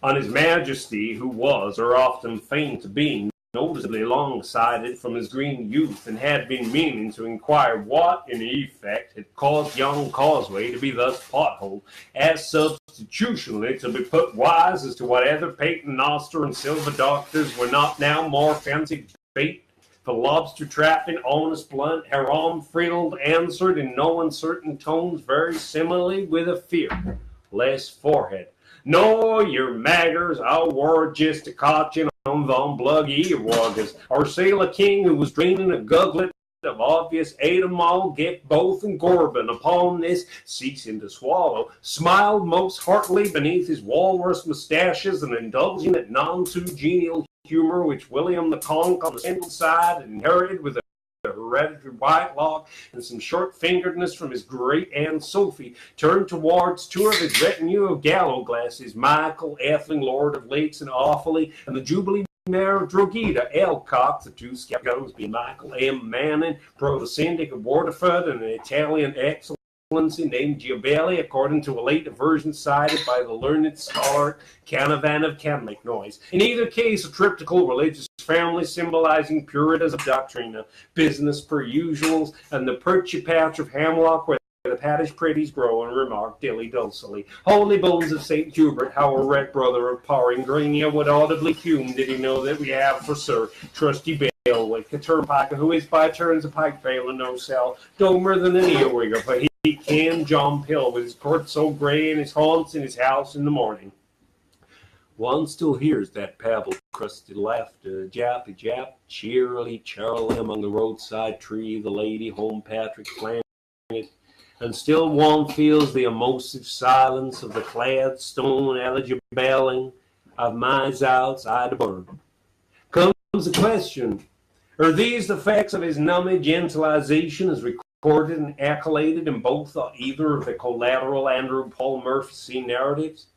D: On his majesty, who was, or often feigned to be, noticeably long-sighted from his green youth, and had been meaning to inquire what, in effect, had caused young Causeway to be thus potholed, as substitutionally to be put wise as to whatever paternoster and silver doctors were not now more fancied bait for lobster trapping, honest blunt, harum-frilled, answered in no uncertain tones, very similarly with a fear, less forehead. No, your maggers, I war just a cotchin' on them bluggy earwaggers, or sailor king who was draining a guglet of obvious Adamall, get both and Gorbin upon this, ceasing to swallow, smiled most heartily beneath his walrus mustaches and indulging at none too genial humor which William the Conk on the central side had inherited with a hereditary white lock and some short-fingeredness from his great Aunt Sophie, turned towards two of his retinue of gallows glasses, Michael Effling, Lord of Lakes and Awfully, and the Jubilee Mayor of Drogheda, Elcock, the two scoutguns being Michael M. Manning, pro the syndic of Waterford, and an Italian excellency named Giabelli, according to a late version cited by the learned scholar Canavan of Canmake Noise. In either case, a triptychal religious family symbolizing puritas of doctrina, business per usuals, and the perchy patch of Hamlock where the paddish pretties grow, and remarked dilly dulcely, Holy bones of St. Hubert, how a red brother of Porringrinia would audibly fume did he know that we have for sir trusty Bailwick, a turnpike who is by turns a pike bail and no sell, domer than an earwigger, but he can John Pill with his court so grey and his haunts in his house in the morning. One still hears that pebble-crusted laughter, jappy jap, cheerily among the roadside tree, the lady home Patrick planted, and still one feels the emotive silence of the clad stone elegy belling of miles outside the burn. Comes the question, are these the facts of his numbing gentilization as recorded and accoladed in both either of the collateral Andrew Paul Murphy narratives?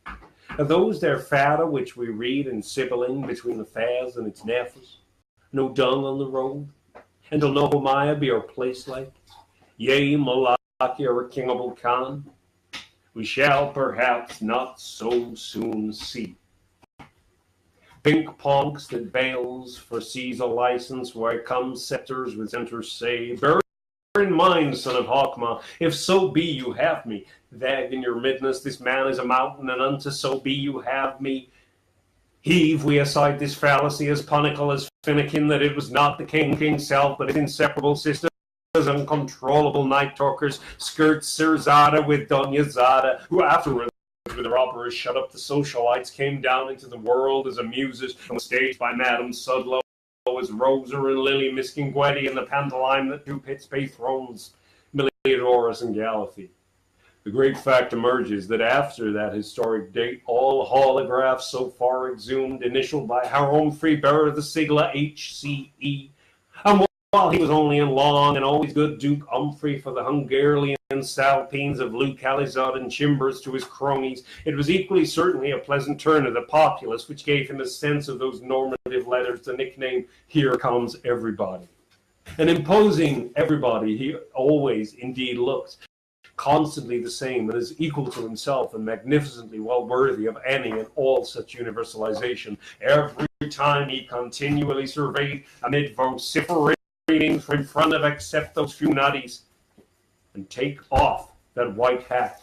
D: Are those their fata which we read in Sibylline between the Faz and its Nephis? No dung on the road? And will no Homaya be our place like? Yea, Malaki or Kingable Khan? We shall perhaps not so soon see. Pink ponks that bails for seize a license where come scepters with centers say, bear in mind, son of Hawkma, if so be you have me, Vag in your midness, this man is a mountain, and unto so be you have me. Heave we aside this fallacy as punicle as Finnegan, that it was not the king's self, but his inseparable sisters, uncontrollable night talkers, skirts Sir Zada with Donya Zada, who afterwards, with the robbers, shut up the socialites, came down into the world as a muses, and was staged by Madame Sudlow as Rosa and Lily Miskinguetti in the pantomime that two pits pay thrones, Meliodorus and Galathea. The great fact emerges that after that historic date, all holographs so far exhumed, initialed by Humphrey, bearer the sigla HCE, and while he was only in long and always good Duke Humphrey for the Hungarian salpines of Luke Halizad and Chimbers to his cronies, it was equally certainly a pleasant turn of the populace which gave him a sense of those normative letters, the nickname, Here Comes Everybody. An imposing everybody he always indeed looks, constantly the same, and is equal to himself and magnificently well worthy of any and all such universalization. Every time he continually surveyed amid vociferating in front of except those few nutties, and take off that white hat.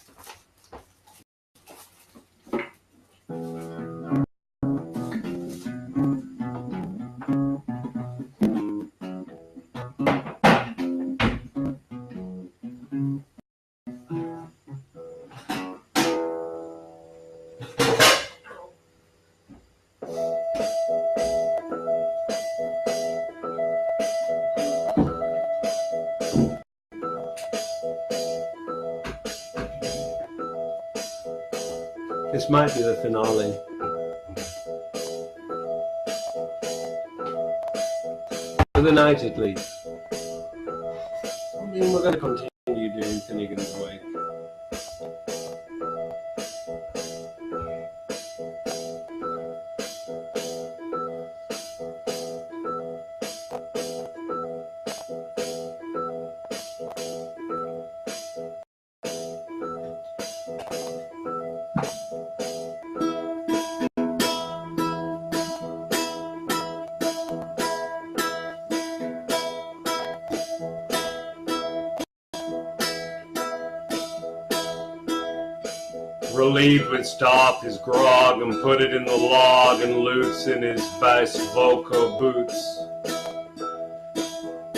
C: This might be the finale.
A: For the night, at least. And then we're going to continue doing Finnegan's Wake.
C: Relieved would stop his grog and put it in the log and loosen his bass vocal boots.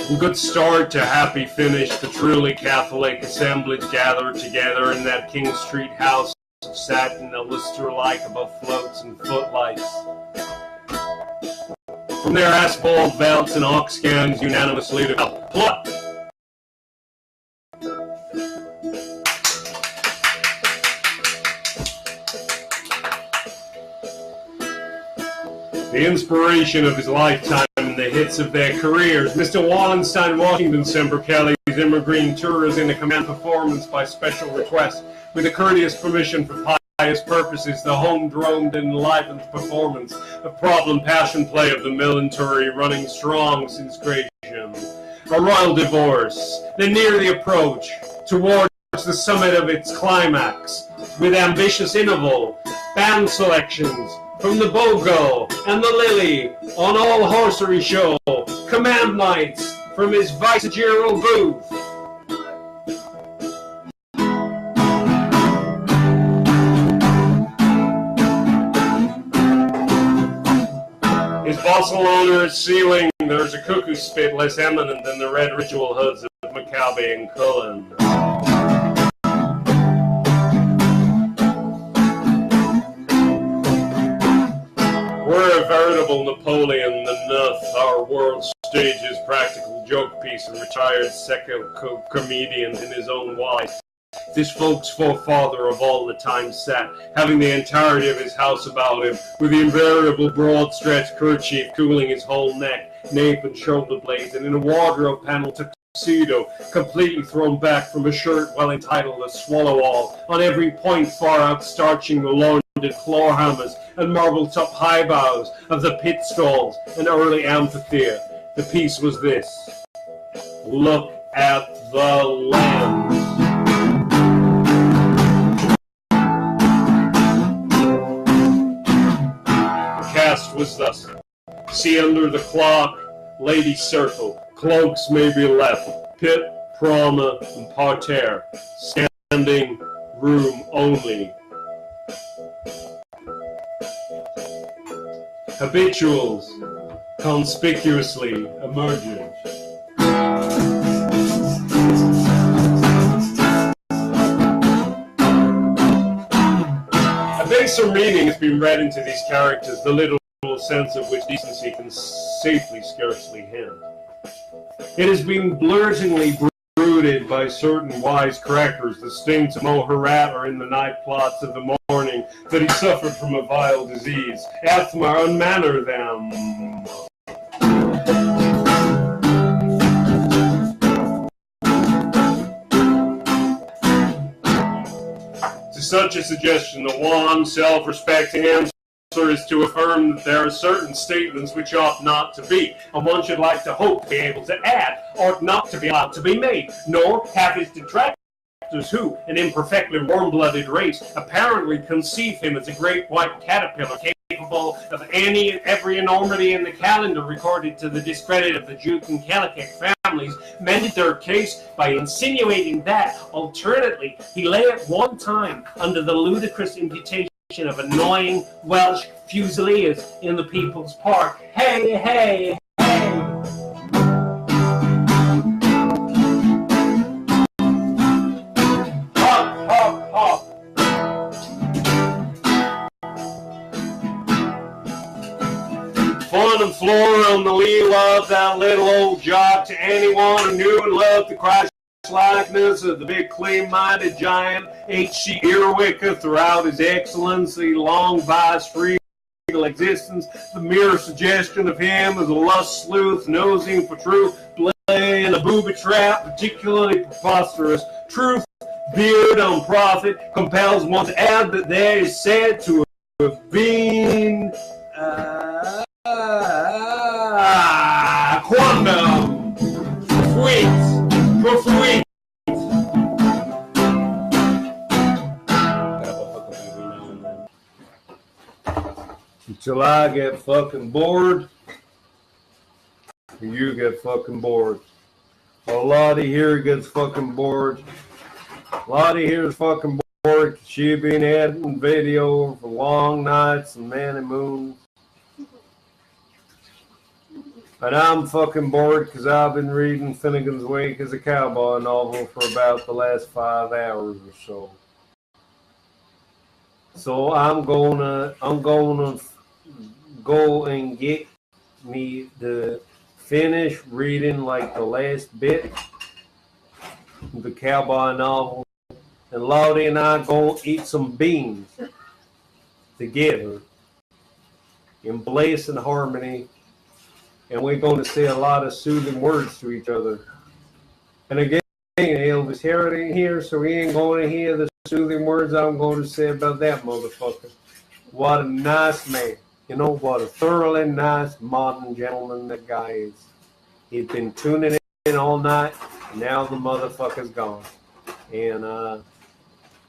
C: From good start to happy finish, the truly Catholic assemblage gathered together in that King Street house of satin, illuster-like above floats and footlights. From their ass-balled belts and ox gangs unanimously to plot. The inspiration of his lifetime and the hits of their careers. Mr. Wallenstein Washington Semper Kelly's Immergreen Tour is in a command performance by special request. With a courteous permission for pious purposes, the home-droned and enlivened performance of problem passion play of the military running strong since creation. A royal divorce, then near the approach towards the summit of its climax, with ambitious interval, band selections, from the Bogo and the Lily on all horsery show, command nights from his vicegerald booth. His bustle on his ceiling, there's a cuckoo spit less eminent than the red ritual hoods of Maccabi and Cullen. We're a veritable Napoleon the Nuth, our world stage's practical joke piece, a retired second comedian in his own wife. This folk's forefather of all the time sat, having the entirety of his house about him, with the invariable broad-stretched kerchief cooling his whole neck, nape and shoulder blades, and in a wardrobe panel tuxedo, completely thrown back from a shirt well entitled a swallow-all, on every point far outstarching the lawn floor hammers and marble-top high bows of the pit stalls and early amphitheatre. The piece was this: Look at the lambs. The cast was thus: see under the clock, lady circle, cloaks may be left, pit, prama, and parterre, standing room only. Habituals, conspicuously emergent. A baser meaning has been read into these characters, the literal sense of which decency can safely scarcely hint. It has been blurtingly brooded by certain wise crackers, the stings of Moharat or in the night plots of the morning, that he suffered from a vile disease. Athmar unmanner them. To such a suggestion, the one self-respecting answer is to affirm that there are certain statements which ought not to be, and one should like to hope to be able to add, ought not to be allowed to be made, nor have his detractors who, an imperfectly warm-blooded race, apparently conceive him as a great white caterpillar capable of any and every enormity in the calendar recorded to the discredit of the Juke and Kelikek families, mended their case by insinuating that, alternately, he lay at one time under the ludicrous imputation of annoying Welsh fusiliers in the People's Park. Hey, hey, hey! Hop, hop, hop! Fun and flora on the Leela of that little old jock to anyone who knew and loved the Christ likeness of the big clean-minded giant H.C. Earwicker throughout his excellency long vice free single existence. The mere suggestion of him as a lust sleuth, nosing for truth, playing a booby trap, particularly preposterous. Truth, veered on profit, compels one to add that there is said to have been quantum sweet. Until I get fucking bored, you get fucking bored. Well, Lottie here gets fucking bored. Lottie here is fucking bored. She been editing video for long nights and many moons. And I'm fucking bored because I've been reading Finnegan's Wake as a Cowboy novel for about the last 5 hours or so. So I'm gonna go and get me to finish reading like the last bit of the Cowboy novel, and Lottie and I gonna eat some beans together in bliss and harmony, and we're going to say a lot of soothing words to each other. And again, Elvis Harrod ain't here, so he ain't going to hear the soothing words I'm going to say about that motherfucker. What a nice man. You know, what a thoroughly nice modern gentleman that guy is. He's been tuning in all night, and now the motherfucker's gone. And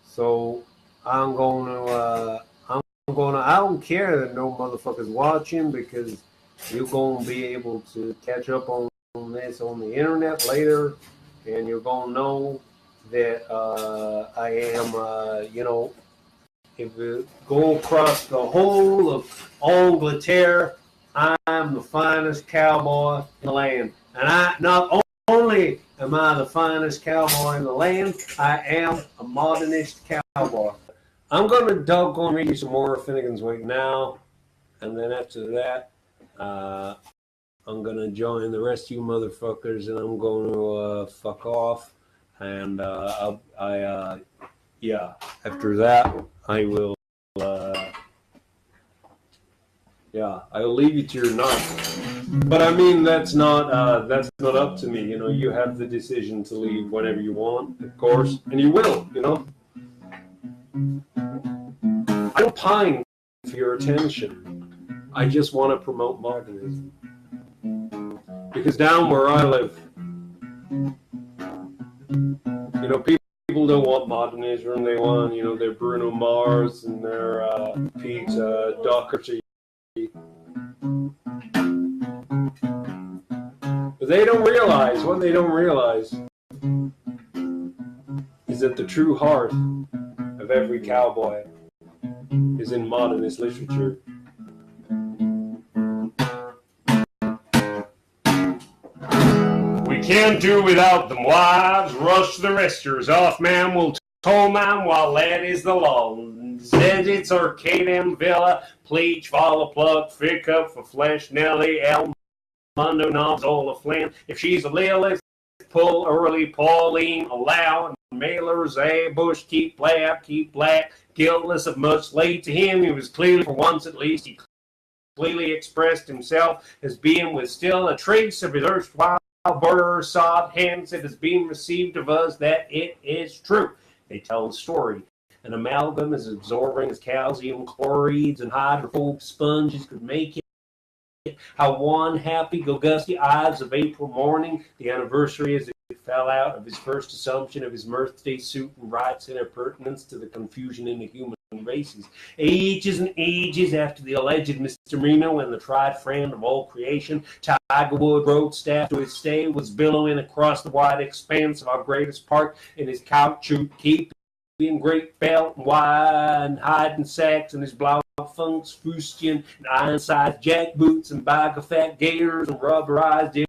C: so I don't care that no motherfucker's watching, because you're going to be able to catch up on this on the internet later, and you're going to know that I am, if you go across the whole of Angleterre, I'm the finest cowboy in the land. And I not only am I the finest cowboy in the land, I am a modernist cowboy. I'm going to doggone read you some more of Finnegan's Wake now, and then after that, I'm going to join the rest of you motherfuckers, and I'm going to fuck off. And after that, I will, I'll leave you to your night. But I mean, that's not up to me. You know, you have the decision to leave whenever you want, of course, and you will, you know. I don't pine for your attention. I just want to promote modernism. Because down where I live, you know, people don't want modernism. They want, you know, their Bruno Mars and their Pete Doherty. But they don't realize, what they don't realize is that the true heart of every cowboy is in modernist literature.
D: We can't do without them. Wives, rush the resters. Off man will toll man while that is the law. Says it's Arcade and Villa, Pleach, Follow Plug, Fick Up for Flesh, Nelly, Mundo, Knobs, Ola Flynn. If she's a Lilith, pull early, Pauline, allow, mailers, Bush, keep black, guiltless of much laid to him. He was clearly, for once at least, he clearly expressed himself as being with still a trace of his erstwhile burr sod, hence it has been received of us that it is true. They tell the story. An amalgam as absorbing as calcium chlorides and hydrophobic sponges could make it. How one happy, gusty eyes of April morning, the anniversary as it fell out of his first assumption of his birthday suit and rights and appurtenance to the confusion in the human races. Ages and ages after the alleged misdemeanor, when the tried friend of all creation, Tigerwood rode staff to his stay, was billowing across the wide expanse of our greatest park in his caoutchouc keep, in great belt and wide hiding sacks, and his blau funks, fustian, and iron-sized jack boots, and bag of fat gators, and rubberized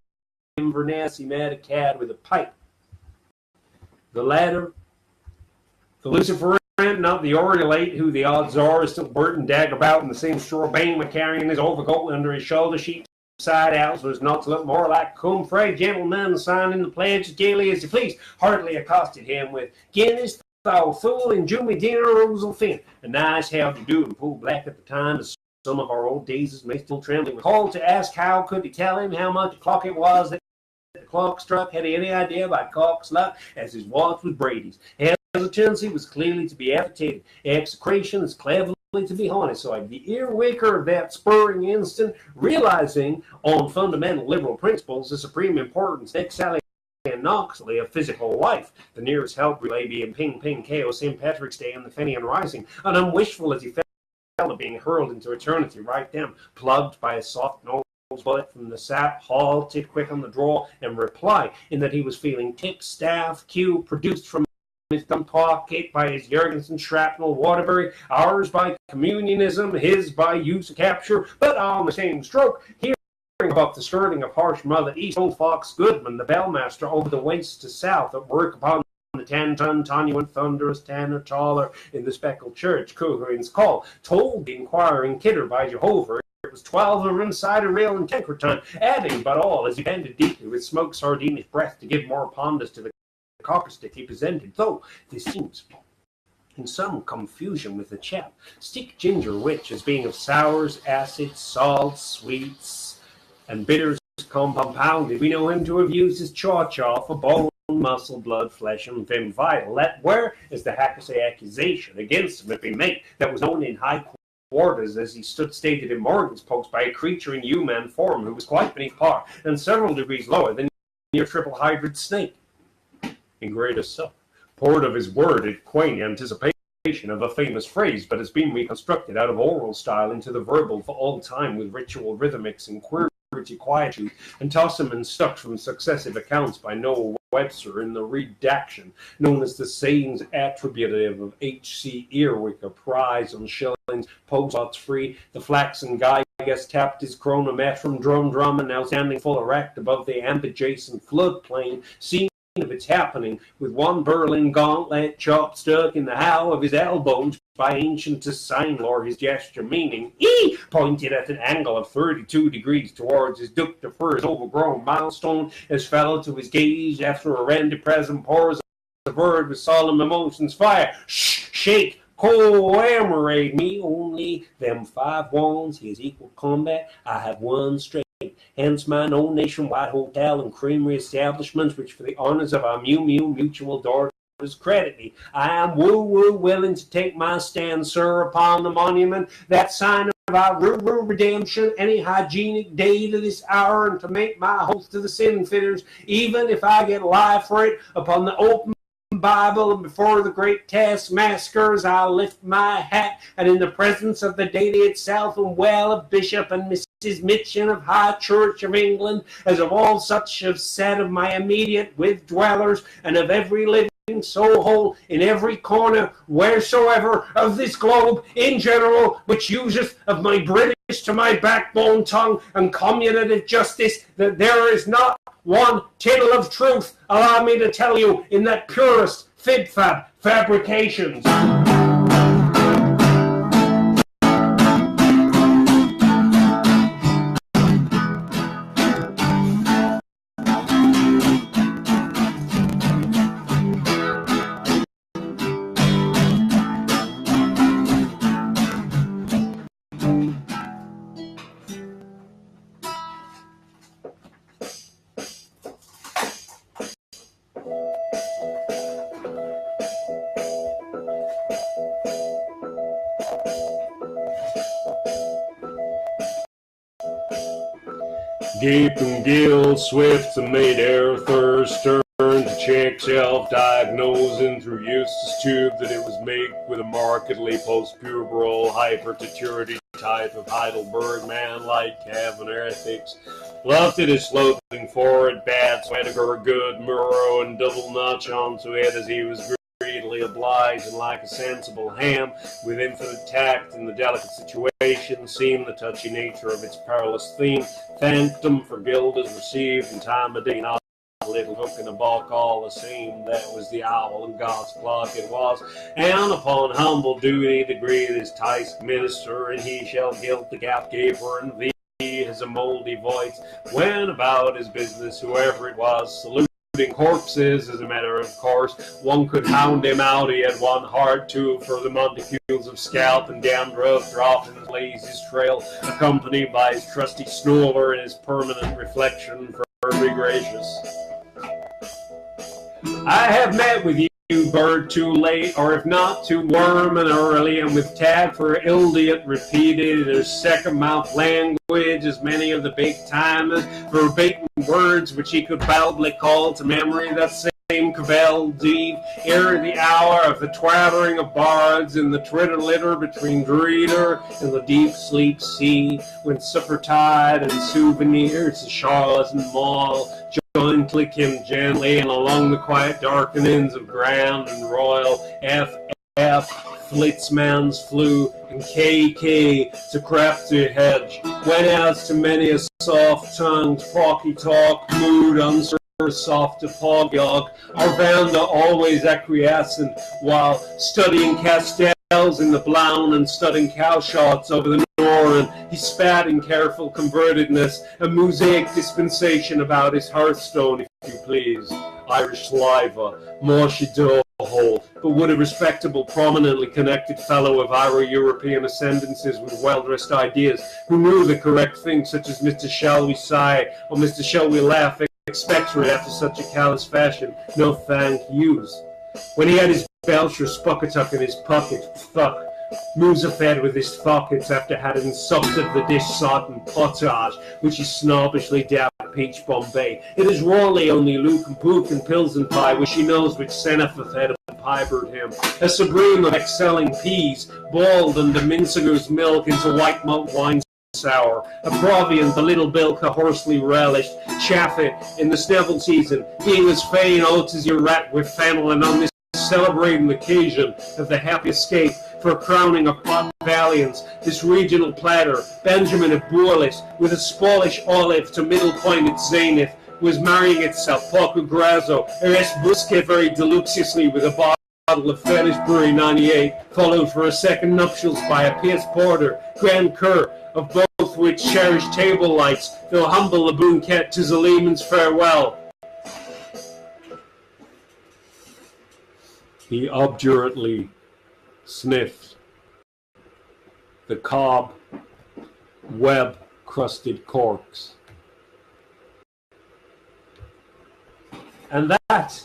D: Inverness. He met a cad with a pipe. The latter, the Lucifer, not the Oriolate, who the odds are is still burdened dag about in the same straw bane, with carrying his overcoat under his shoulder, sheet side out, so as not to look more like cum frey gentleman, signing the pledge as gaily as he pleased, hardly accosted him with Guinness, thou fool, and Jimmy dinner Rosal Finn. A nice how to do, and poor black at the time, the
C: some of our old days may still trembling. Called to ask how could he tell him how much o'clock it was that the clock struck. Had he any idea by cock's luck as his watch was Brady's? Hesitancy was clearly to be affected. Execration is cleverly to be homicide. The earwicker of that spurring instant, realizing on fundamental liberal principles the supreme importance next Sally and Knoxley of physical life, the nearest help relay being Ping Ping KO St. Patrick's Day and the Finnegan Rising, and unwishful as he felt of being hurled into eternity right down, plugged by a soft nose bullet from the sap, halted quick on the draw and reply, in that he was feeling tick, staff, cue produced from his thumb pocket by his Jurgensen shrapnel, Waterbury, ours by communionism, his by use of capture, but on the same stroke, hearing about the skirting of harsh mullet east, old Fox Goodman, the bellmaster over the waist to south, at work upon the 10-ton Tonuant thunderous tanner taller in the speckled church, Cougarin's call, told the inquiring kidder by Jehovah it was 12 of them inside a rail and tanker time, adding but all as he bended deeply with smoked sardinish breath to give more pondus to the copper stick he presented, though this seems in some confusion with the chap. Stick ginger which, as being of sours, acids, salts, sweets, and bitters compounded, we know him to have used his chaw-chaw for bone, muscle, blood, flesh, and vim vital. Let where is the Hackasay accusation against him if he made that was known in high quarters as he stood stated in Morgan's post by a creature in human form who was quite beneath par and several degrees lower than your triple-hydrid snake. In greatest self, poured of his worded, quaint anticipation of a famous phrase, but has been reconstructed out of oral style into the verbal for all time with ritual rhythmics and quietude, and tossed and stuck from successive accounts by Noah Webster in the redaction known as the sayings attributive of H.C. Earwicker, prize on shillings, post free. The flaxen guy guess tapped his chronometrum, drum, and now standing full erect above the ambidjacent floodplain, seeing of its happening, with one Berlin gauntlet chopped stuck in the how of his elbows by ancient sign lore, his gesture meaning, he pointed at an angle of 32 degrees towards his ductor fur's overgrown milestone, as fell to his gaze after a rendered present pores of word with solemn emotions fire. Shake, commemorate me only them 5 wands, his equal combat, I have one straight. Hence my own nationwide hotel and creamery establishments, which for the honors of our mutual daughters credit me. I am willing to take my stand, sir, upon the monument, that sign of our redemption, any hygienic day to this hour, and to make my oath to the sin fitters, even if I get live for it upon the open Bible, and before the great taskmasters I'll lift my hat, and in the presence of the deity itself, and well of Bishop and Mrs. Mitchin of High Church of England, as of all such have said of my immediate with dwellers, and of every living soul whole in every corner wheresoever of this globe in general, which useth of my British to my backbone tongue and commutative justice, that there is not one tittle of truth, allow me to tell you, in that purest fib-fab fabrications.
D: Gaping gill, swift and made air thirst, turn to check self-diagnosing through Eustace tube that it was made with a markedly post-pubertal hyperteturity type of Heidelberg man-like Kavanaugh ethics. Loved it as sloping forward, bad Swediger, good Murrow, and double notch onto it as he was greedily obliged, and like a sensible ham, with infinite tact in the delicate situation, seemed the touchy nature of its perilous theme, thanked him for guilders received in time of day, not a little hook in a balk all the same, that was the owl and God's clock it was, and upon humble duty degree this tice minister, and he shall gilt the gap-gaper and thee as a mouldy voice, went about his business, whoever it was, salute
C: corpses, as a matter of course. One could hound him out, he had one heart, two for the monticules of scalp and dandruff, dropping Lazy's trail, accompanied by his trusty snorer and his permanent reflection, for be gracious. I have met with you, bird, too late, or if not, too worm and early, and with Tad for idiot repeated in his second mouth language, as many of the big timers, verbatim words which he could baldly call to memory that same cavell deep, ere the hour of the twattering of bards in the twitter litter between Dreeder and the deep sleep sea, when supper tide and souvenirs to Charlotte and Mall join click him gently, and along the quiet darkenings of Grand and Royal, FF, Flitzman's flew, and KK to crafty hedge, went out to many a soft-tongued pocky talk, mood uncertain, soft to Pogyog, Arvanda always acquiescent, while studying Castells in the Blown and studying cowshots over the Norn, he spat in careful convertedness, a mosaic dispensation about his hearthstone, if you please, Irish saliva, marshy hole, but would a respectable, prominently connected fellow of Iro-European ascendances with well-dressed ideas, who knew the correct thing, such as Mr. Shall We Sigh, or Mr. Shall We Laugh, expectorate after such a callous fashion, no thank yous. When he had his Belcher Spuckatuck in his pocket, fuck, moves fed with his pockets after having supped of the dish sought and potage, which he snobbishly dabbed peach Bombay. It is rawly only Luke and Pook and Pilsen Pie, which he knows which Senepheth had pipered him. A supreme of excelling peas, boiled under Mincinger's milk into white malt wine sour, a proviant the little bilka hoarsely relished, chaffet in the snevel season, being as fain out as your rat with fennel, and on this celebrating occasion of the happy escape for a crowning of pot valiants, this regional platter, Benjamin of Bourlis, with a Spanish olive to middle point its zenith, was marrying itself, Paco Grazo, Eres Busque very deluxiously with a bottle of Fetish Brewery 98, followed for a second nuptials by a Pierce Porter, Grand Cur, of both which cherished table lights, though humble the boonket to Zaliman's farewell. He obdurately sniffed the cob, web-crusted corks. And that,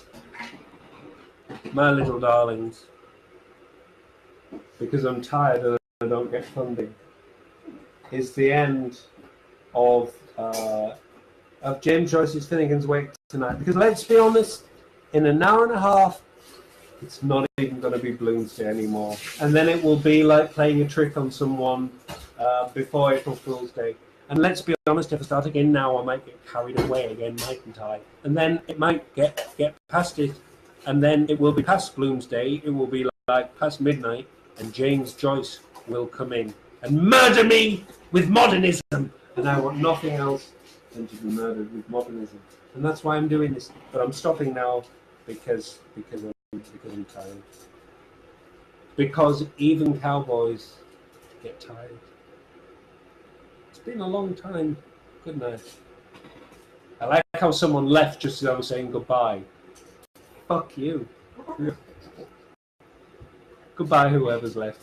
C: my little darlings, because I'm tired and I don't get funding, is the end of James Joyce's Finnegan's Wake tonight. Because let's be honest, in an hour and a half, it's not even going to be Bloomsday anymore. And then it will be like playing a trick on someone before April Fool's Day. And let's be honest, if I start again now, I might get carried away again, mightn't I? And then it might get past it, and then it will be past Bloomsday, it will be like past midnight, and James Joyce will come in and murder me with modernism. And I want nothing else than to be murdered with modernism. And that's why I'm doing this. But I'm stopping now because I'm tired. Because even cowboys get tired. It's been a long time. Good night. I like how someone left just as I was saying goodbye. Fuck you. Goodbye, whoever's left.